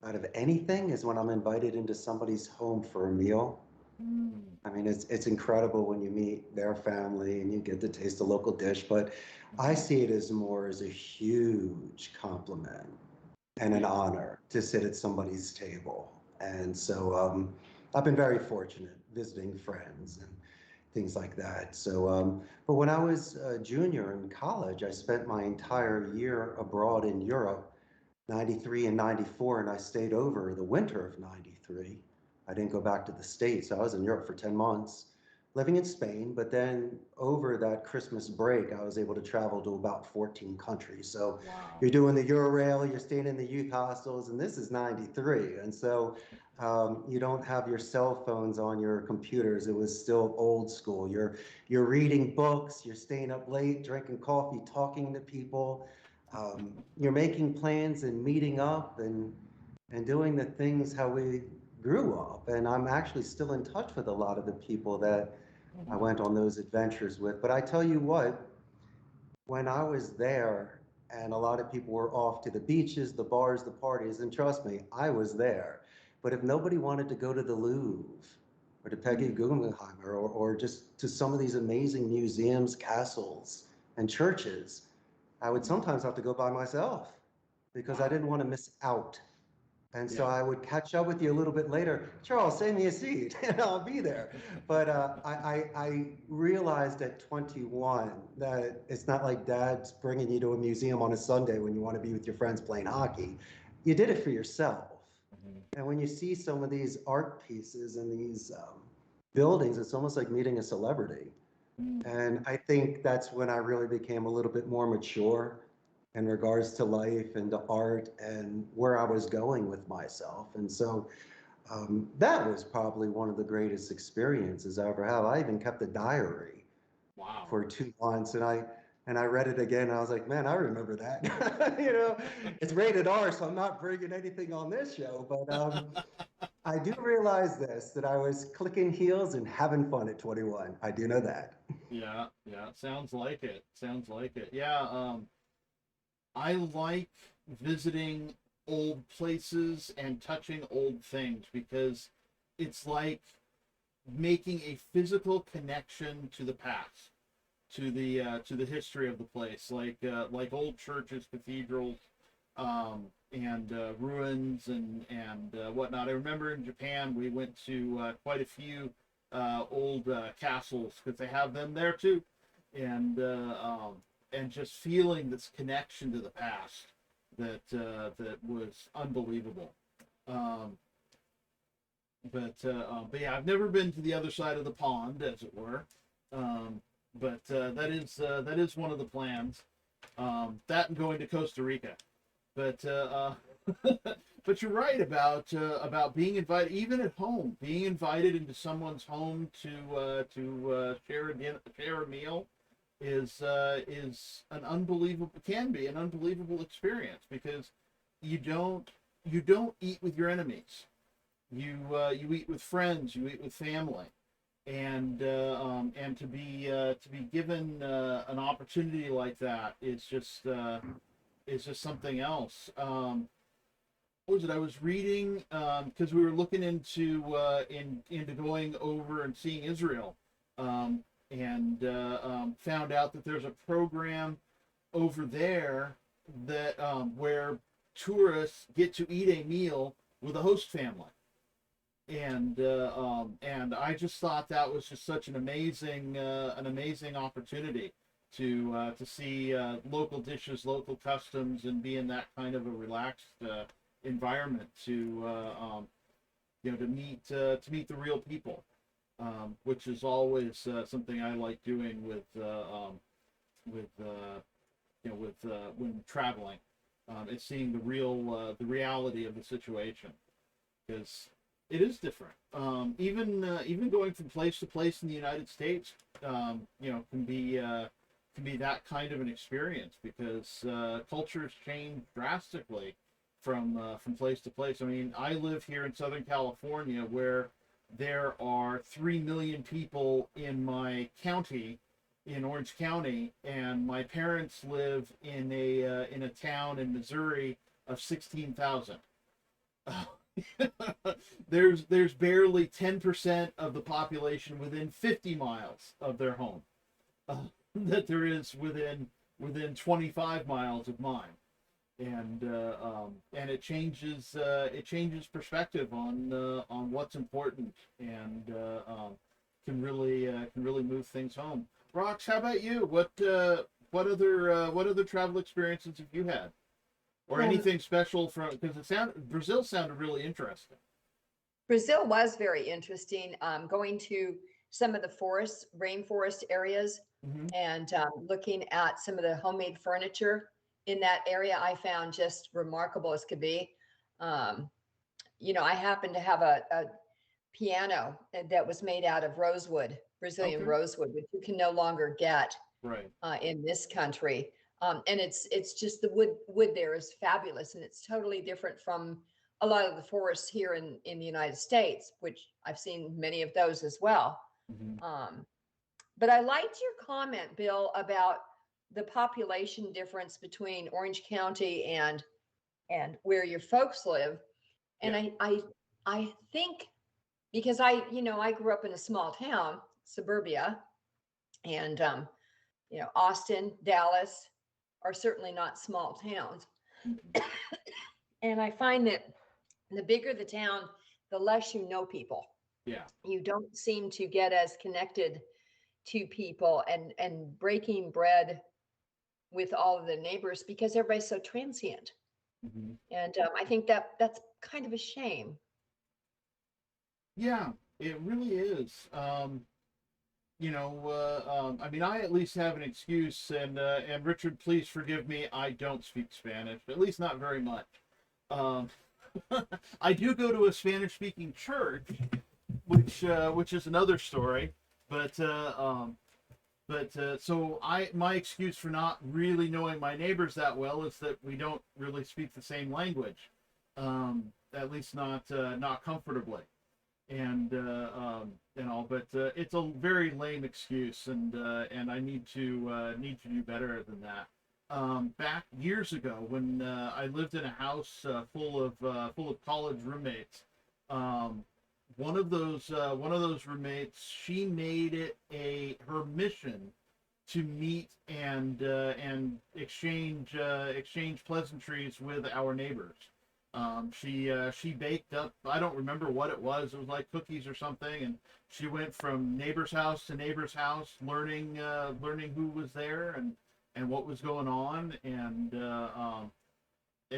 out of anything, is when I'm invited into somebody's home for a meal. Mm. I mean, it's incredible when you meet their family and you get to taste a local dish, but I Mhm. see it as more as a huge compliment and an Yeah. honor to sit at somebody's table. And so I've been very fortunate visiting friends and things like that. So, but when I was a junior in college, I spent my entire year abroad in Europe, 93 and 94, and I stayed over the winter of 93. I didn't go back to the States. I was in Europe for 10 months, living in Spain, but then over that Christmas break, I was able to travel to about 14 countries. So Wow. you're doing the Eurail, you're staying in the youth hostels, and this is 93. And so you don't have your cell phones on your computers. It was still old school. You're reading books, you're staying up late, drinking coffee, talking to people. You're making plans and meeting up and doing the things how we grew up. And I'm actually still in touch with a lot of the people that I Mhm. went on those adventures with. But I tell you what, when I was there and a lot of people were off to the beaches, the bars, the parties, and trust me, I was there. But if nobody wanted to go to the Louvre or to Peggy Mm. Guggenheim or just to some of these amazing museums, castles, and churches, I would Mhm. sometimes have to go by myself because I Wow. didn't want to miss out. And so Yeah. I would catch up with you a little bit later. Charles, save me a seat and I'll be there. But I realized at 21 that it's not like dad's bringing you to a museum on a Sunday when you want to be with your friends playing hockey. You did it for yourself. Mhm. And when you see some of these art pieces and these buildings, it's almost like meeting a celebrity. Mm. And I think that's when I really became a little bit more mature in regards to life and to art and where I was going with myself. And so that was probably one of the greatest experiences I ever have. I even kept a diary Wow. for 2 months and I read it again and I was like, man, I remember that. It's rated R, so I'm not bringing anything on this show, but I do realize this, that I was clicking heels and having fun at 21. I do know that. Yeah, yeah. Sounds like it. Sounds like it. Yeah. I like visiting old places and touching old things because it's like making a physical connection to the past, to the history of the place, like old churches, cathedrals, and ruins and whatnot. I remember in Japan we went to quite a few old castles because they have them there too, and and just feeling this connection to the past that was unbelievable. Um, but yeah, I've never been to the other side of the pond, as it were. Um, but that is one of the plans. That and going to Costa Rica. But but you're right about being invited, even at home, being invited into someone's home to share a meal is an unbelievable can be an unbelievable experience because you don't you don't eat with your enemies. You eat with friends, you eat with family, and to be given an opportunity like that is just something else. what was it? I was reading because we were looking into going over and seeing Israel, and found out that there's a program over there that where tourists get to eat a meal with a host family, and I just thought that was just such an amazing opportunity to see local dishes, local customs, and be in that kind of a relaxed environment to meet the real people, which is always something I like doing when traveling. It's seeing the reality of the situation, because it is different. Even going from place to place in the United States, can be that kind of an experience, because cultures change drastically from place to place. I mean, I live here in Southern California, where there are 3 million people in my county, in Orange County, and my parents live in a town in Missouri of 16,000. There's barely 10% of the population within 50 miles of their home, that there is within 25 miles of mine, and it changes perspective on what's important, and can really move things home. Rox, how about you? What other travel experiences have you had, or anything special from? Because Brazil sounded really interesting. Brazil was very interesting. Going to some of the rainforest areas, Mm-hmm. and looking at some of the homemade furniture in that area, I found just remarkable as could be. I happen to have a piano that was made out of rosewood, Brazilian Okay. rosewood, which you can no longer get Right. in this country. And it's just the wood there is fabulous, and it's totally different from a lot of the forests here in the United States, which I've seen many of those as well. Mm-hmm. But I liked your comment, Bill, about the population difference between Orange County and where your folks live. And Yeah. I think, because I grew up in a small town, suburbia, and Austin, Dallas are certainly not small towns. Mm-hmm. And I find that the bigger the town, the less you know people. Yeah. You don't seem to get as connected to people and breaking bread with all of the neighbors, because everybody's so transient. Mm-hmm. And I think that's kind of a shame. Yeah, it really is. I mean, I at least have an excuse, and Richard, please forgive me. I don't speak Spanish, at least not very much. Um, I do go to a Spanish-speaking church, which is another story. But so my excuse for not really knowing my neighbors that well is that we don't really speak the same language, at least not comfortably. And but it's a very lame excuse, and I need to do better than that. Back years ago, when I lived in a house full of college roommates, one of those roommates, she made it her mission to meet and exchange pleasantries with our neighbors. She baked up, I don't remember what it was like cookies or something, and she went from neighbor's house to neighbor's house, learning who was there and what was going on, and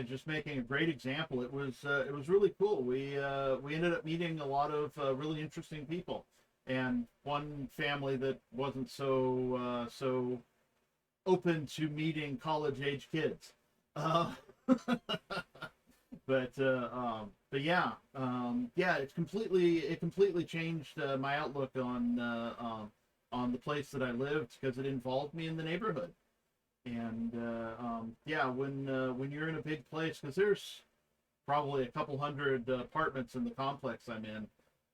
just making a great example. It was really cool. We ended up meeting a lot of really interesting people, and one family that wasn't so open to meeting college age kids. But yeah, it completely changed my outlook on the place that I lived, because it involved me in the neighborhood. And when you're in a big place, because there's probably a couple hundred apartments in the complex I'm in,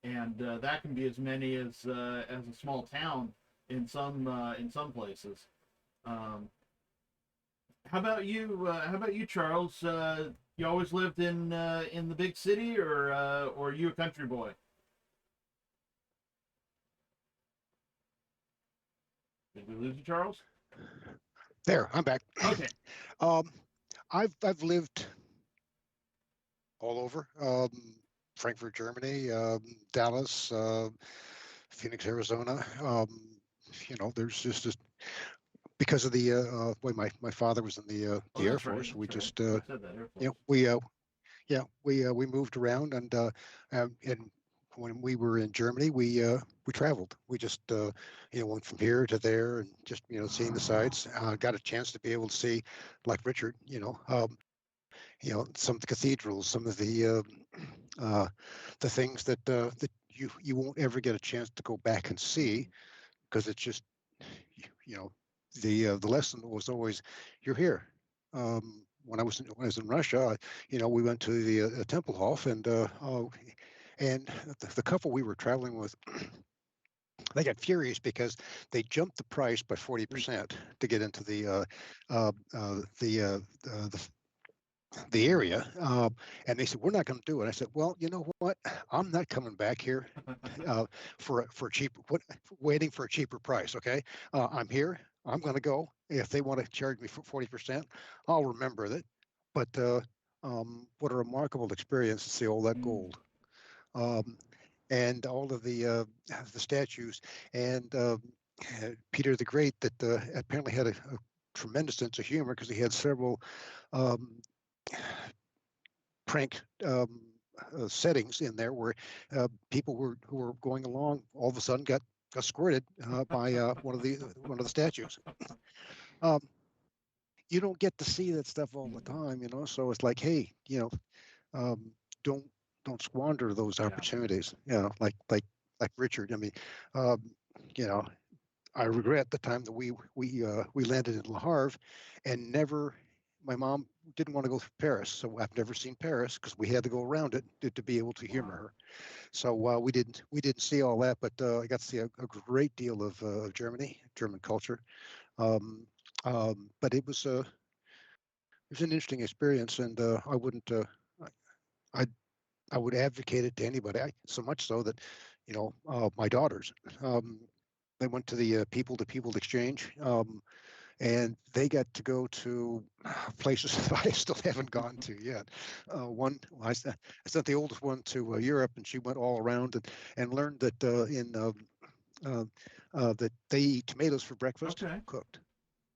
and that can be as many as a small town in some places. How about you, Charles? You always lived in the big city, or are you a country boy? Did we lose you, Charles? There, I'm back. Okay. Um, I've lived all over. Frankfurt, Germany, Dallas, Phoenix, Arizona. There's just because of the way my father was in Oh, the Air that's right. Force. We That's right. just You said that Air Force. we moved around, and when we were in Germany, we traveled. We just went from here to there, and just seeing the sights. Got a chance to be able to see, like Richard, some of the cathedrals, some of the things that you won't ever get a chance to go back and see, because it's just you know the lesson was always, you're here. When I was in Russia, we went to the Tempelhof, and the couple we were traveling with, they got furious because they jumped the price by 40% to get into the area, and they said, we're not going to do it. I said, well, you know what? I'm not coming back here for a cheap, waiting for a cheaper price. Okay, I'm here. I'm going to go. If they want to charge me for 40%, I'll remember that. But what a remarkable experience to see all that gold, um, and all of the statues, and Peter the Great, that apparently had a tremendous sense of humor, because he had several um, prank settings in there where people who were going along all of a sudden got squirted by one of the statues. Um, you don't get to see that stuff all the time, So it's like, hey, um, don't don't squander those Yeah. opportunities. Like Richard. I mean, um, you know, I regret the time that we landed in Le Havre, and never. My mom didn't want to go through Paris, so I've never seen Paris, because we had to go around it to be able to humor Wow. her. So we didn't see all that, but I got to see a great deal of Germany, German culture. Um, but it was an interesting experience, and I wouldn't. I I would advocate it to anybody. So much so that, my daughters, um, they went to the people-to-people exchange, and they got to go to places that I still haven't gone to yet. I sent the oldest one to Europe, and she went all around, and learned that that they eat tomatoes for breakfast, Okay. cooked.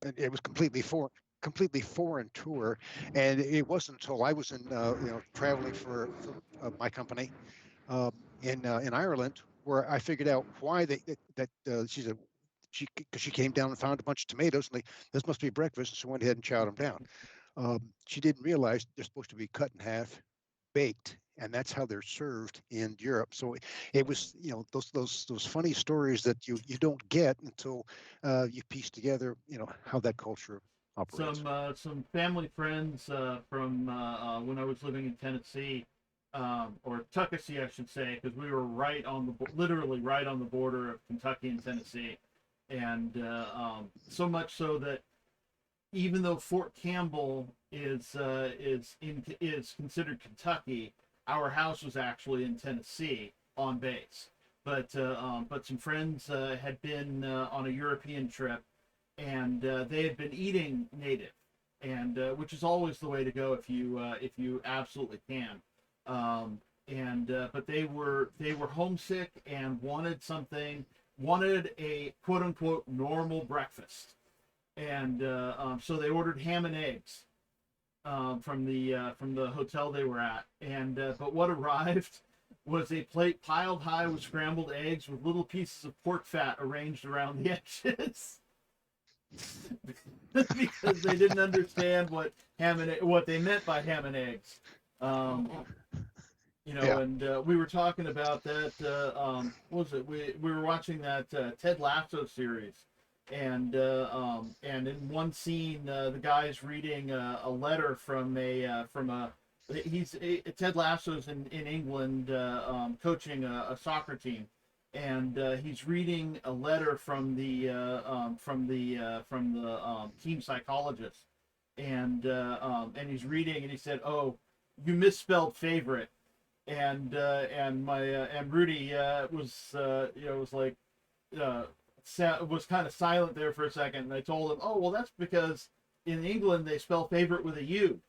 And it was completely foreign tour, and it wasn't until I was traveling for my company, in Ireland, where I figured out why she said, because she came down and found a bunch of tomatoes, and this must be breakfast, and she went ahead and chowed them down. She didn't realize they're supposed to be cut in half, baked, and that's how they're served in Europe. So it was, those funny stories that you don't get until you piece together, how that culture operates. Some family friends from when I was living in Tennessee, or Tuckasee, I should say, because we were literally right on the border of Kentucky and Tennessee, and so much so that even though Fort Campbell is considered Kentucky, our house was actually in Tennessee on base. But some friends had been on a European trip, and they had been eating native, and which is always the way to go if you absolutely can. And But they were homesick and wanted a quote unquote normal breakfast, and so they ordered ham and eggs from the hotel they were at, and but what arrived was a plate piled high with scrambled eggs with little pieces of pork fat arranged around the edges. Because they didn't understand what they meant by ham and eggs. Um, Yeah. and we were talking about that. What was it? We were watching that Ted Lasso series, and in one scene, the guy's reading a letter from a Ted Lasso's in England, coaching a soccer team, and he's reading a letter from the team psychologist, and he's reading, and he said, "Oh, you misspelled favorite, and my and Rudy was was like was kind of silent there for a second, and I told him, oh well, that's because in England they spell favorite with a U.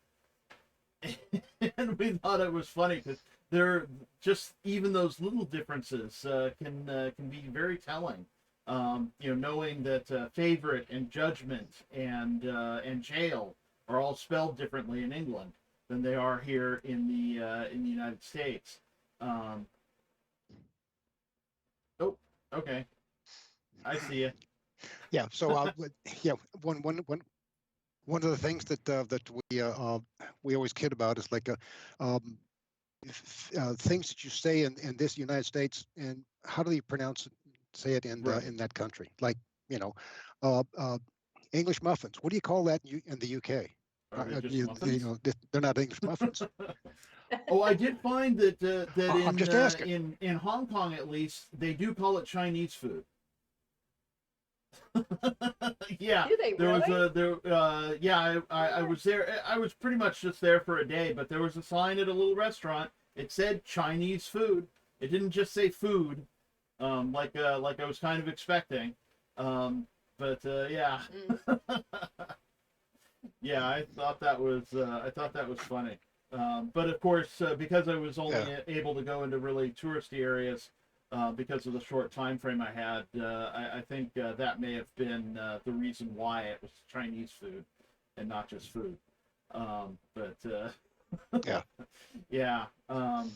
And we thought it was funny because they're just even those little differences can be very telling. Knowing that favorite and judgment and jail are all spelled differently in England than they are here in the United States. Oh, okay, I see you. Yeah. So yeah, one of the things that we always kid about is like um, things that you say in this United States, and how do you say it Right. in that country? Like, you know, uh, uh, English muffins. What do you call that in the UK? Are they just muffins? They're not English muffins. Oh, I did find that I'm just asking. in Hong Kong at least they do call it Chinese food. Yeah, Do they there was really? yeah, I was there. I was pretty much just there for a day, but there was a sign at a little restaurant. It said Chinese food. It didn't just say food, like I was kind of expecting. But yeah, Mm. yeah, I thought that was funny. But of course, because I was only Yeah. able to go into really touristy areas, because of the short time frame I had, I think that may have been the reason why it was Chinese food and not just food. But Yeah. yeah, Of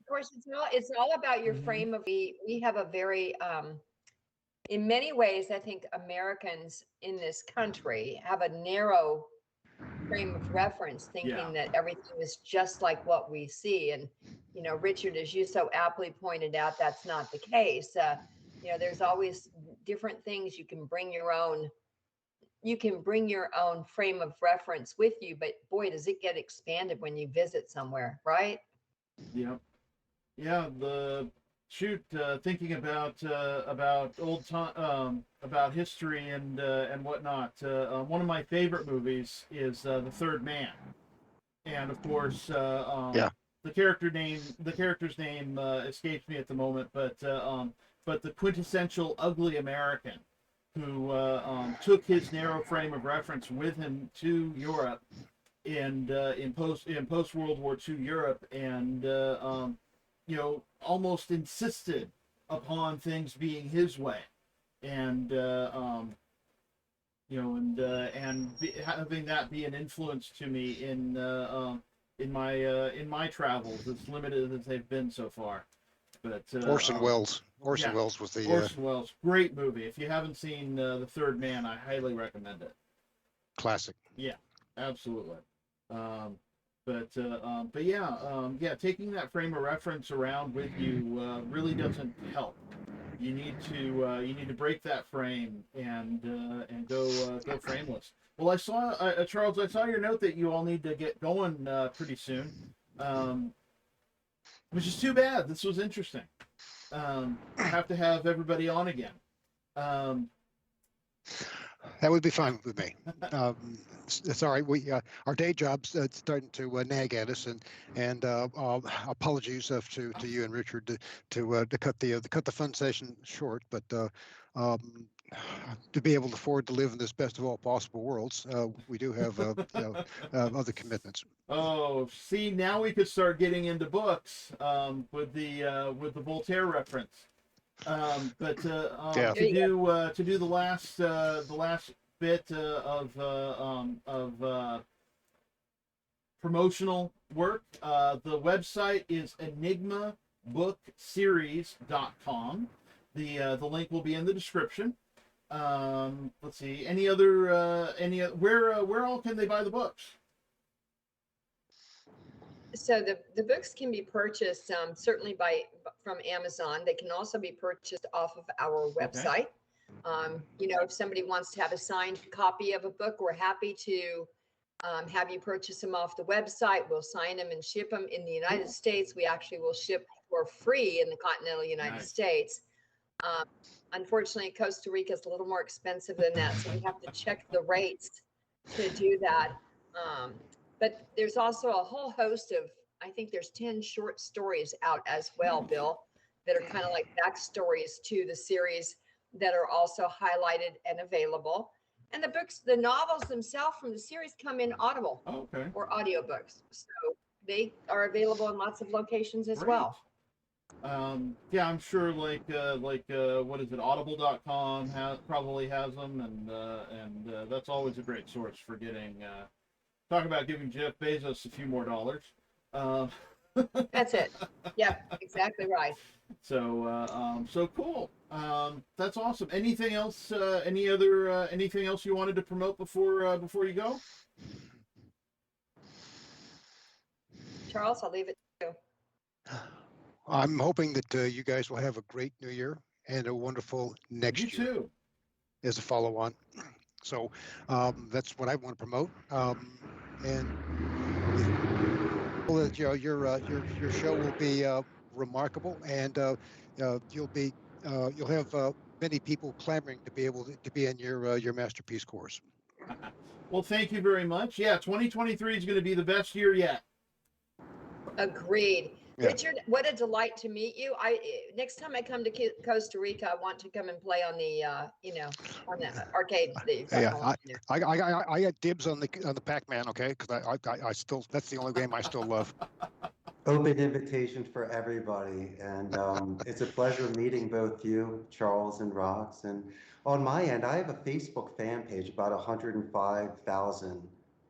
course, it's all about your Mhm. frame of we have a very in many ways, I think Americans in this country have a narrow frame of reference, Yeah, thinking that everything is just like what we see. And, Richard, as you so aptly pointed out, that's not the case. There's always different things you can bring your own frame of reference with you, but boy, does it get expanded when you visit somewhere, right? yeah, yeah. Thinking about old time, about history and whatnot. One of my favorite movies is The Third Man, and of course, Yeah. the character's name escapes me at the moment, but the quintessential ugly American who took his narrow frame of reference with him to Europe and in post World War II Europe, and almost insisted upon things being his way, and having that be an influence to me in my travels, as limited as they've been so far. But Orson Welles. yeah, Orson Welles was the Orson Welles, great movie. If you haven't seen The Third Man, I highly recommend it. classic. Yeah, absolutely. Um, but yeah, taking that frame of reference around with you really doesn't help. You need to break that frame and go frameless. Well, I saw Charles. I saw your note that you all need to get going pretty soon, um, which is too bad. This was interesting. Have to have everybody on again. Um, That would be fine with me. It's all right. We our day jobs starting to nag at us, and apologies to you and Richard to cut the fun session short, but um, to be able to afford to live in this best of all possible worlds, we do have other commitments. Oh, see, now we could start getting into books with the Voltaire reference. Yeah. There you go. To do the last bit of promotional work, the website is enigmabookseries.com. The link will be in the description. Let's see. Where all can they buy the books? So the books can be purchased certainly from Amazon. They can also be purchased off of our website. If somebody wants to have a signed copy of a book, we're happy to have you purchase them off the website. We'll sign them and ship them. In the United States, we actually will ship for free in the continental United Nice. States. Unfortunately, Costa Rica is a little more expensive than that, so we have to check the rates to do that. But there's also a whole host of, I think there's 10 short stories out as well, Bill, that are kind of like backstories to the series that are also highlighted and available. And the books, the novels themselves from the series come in Audible Okay. or audiobooks. So they are available in lots of locations as Great. well. Yeah, I'm sure what is it, audible.com probably has them, and that's always a great source for getting talk about giving Jeff Bezos a few more dollars. That's it. Yep, exactly right. So cool. That's awesome. Anything else? Anything else you wanted to promote before you go? Charles, I'll leave it to you. I'm hoping that you guys will have a great new year and a wonderful next You year too. as a follow-on. So that's what I want to promote. And your show will be remarkable, and you'll have many people clamoring to be able to be in your masterpiece course. Well, thank you very much. Yeah, 2023 is going to be the best year yet. Agreed. Yeah. Richard, what a delight to meet you. Next time I come to Costa Rica, I want to come and play on the on the arcades that you've got Yeah, going on there. I got dibs on the Pac-Man, okay? Because I still, that's the only game I still love. Open invitation for everybody. And it's a pleasure meeting both you, Charles and Rox. And on my end, I have a Facebook fan page, about 105,000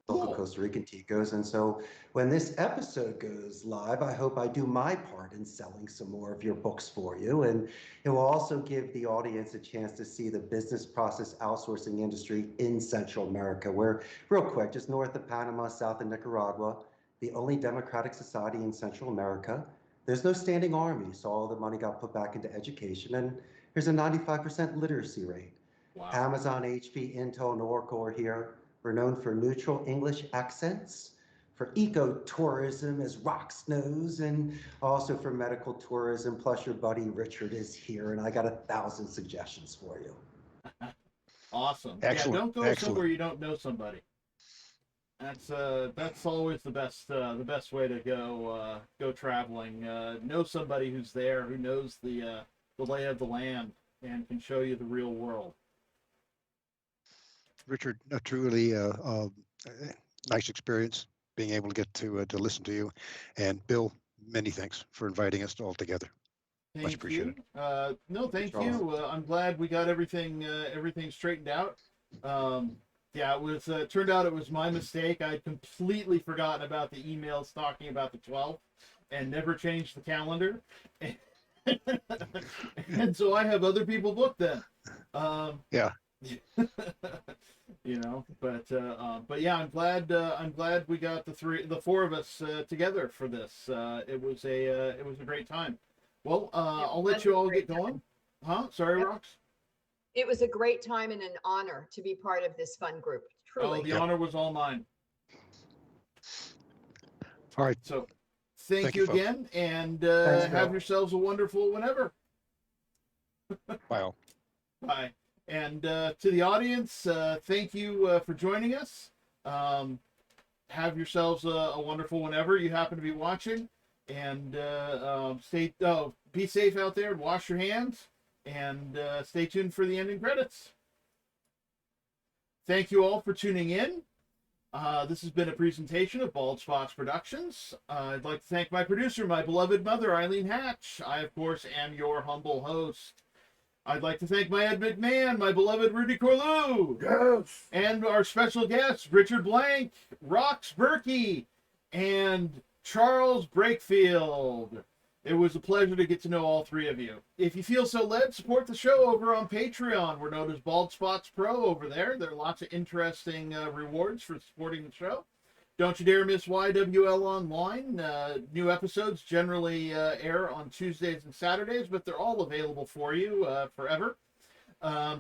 local Cool. Costa Rican Ticos. And so when this episode goes live, I hope I do my part in selling some more of your books for you. And it will also give the audience a chance to see the business process outsourcing industry in Central America, where, real quick, just north of Panama, south of Nicaragua, the only democratic society in Central America. There's no standing army, so all the money got put back into education, and there's a 95% literacy rate. Wow. Amazon, HP, Intel, and Oracle are here. We're known for neutral English accents, for eco-tourism, as Rox knows, and also for medical tourism. Plus, your buddy Richard is here, and I got 1,000 suggestions for you. Awesome. Excellent. Yeah, don't go Excellent. somewhere you don't know somebody. That's always the best way to go traveling. Know somebody who's there, who knows the lay of the land and can show you the real world. Richard, a truly nice experience being able to get to listen to you. And Bill, many thanks for inviting us all together. Much appreciated. No, thank Charles. you. I'm glad we got everything straightened out. Yeah, it was turned out it was my mistake. I'd completely forgotten about the emails talking about the 12th and never changed the calendar. And so I have other people booked then. Yeah. But yeah, I'm glad we got the four of us together for this. It was a great time. Well, I'll let you all get going. Huh? Sorry, Yep. Rox? It was a great time and an honor to be part of this fun group. Truly. Oh, the honor was all mine. All right. So thank you, you folks. again, and Thanks, have Bill. yourselves a wonderful whenever. Bye all. Bye. And to the audience, thank you for joining us. Have yourselves a wonderful whenever you happen to be watching. And be safe out there and wash your hands. And stay tuned for the ending credits. Thank you all for tuning in. This has been a presentation of Bald Spots Productions. I'd like to thank my producer, my beloved mother, Eileen Hatch. I, of course, am your humble host. I'd like to thank my Ed McMahon, my beloved Rudy Corlew. Yes. And our special guests, Richard Blank, Rox Burkey, and Charles Breakfield. It was a pleasure to get to know all three of you. If you feel so led, support the show over on Patreon. We're known as Bald Spots Pro over there. There are lots of interesting rewards for supporting the show. Don't you dare miss YWL Online. New episodes generally air on Tuesdays and Saturdays, but they're all available for you forever.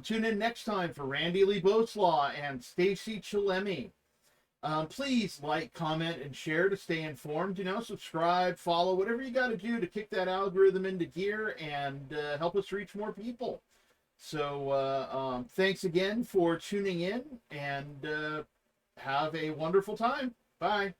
Tune in next time for Randy Lee Boslaw and Stacy Chilemi. Please like, comment, and share to stay informed. Subscribe, follow, whatever you got to do to kick that algorithm into gear and help us reach more people. So thanks again for tuning in, and have a wonderful time. Bye.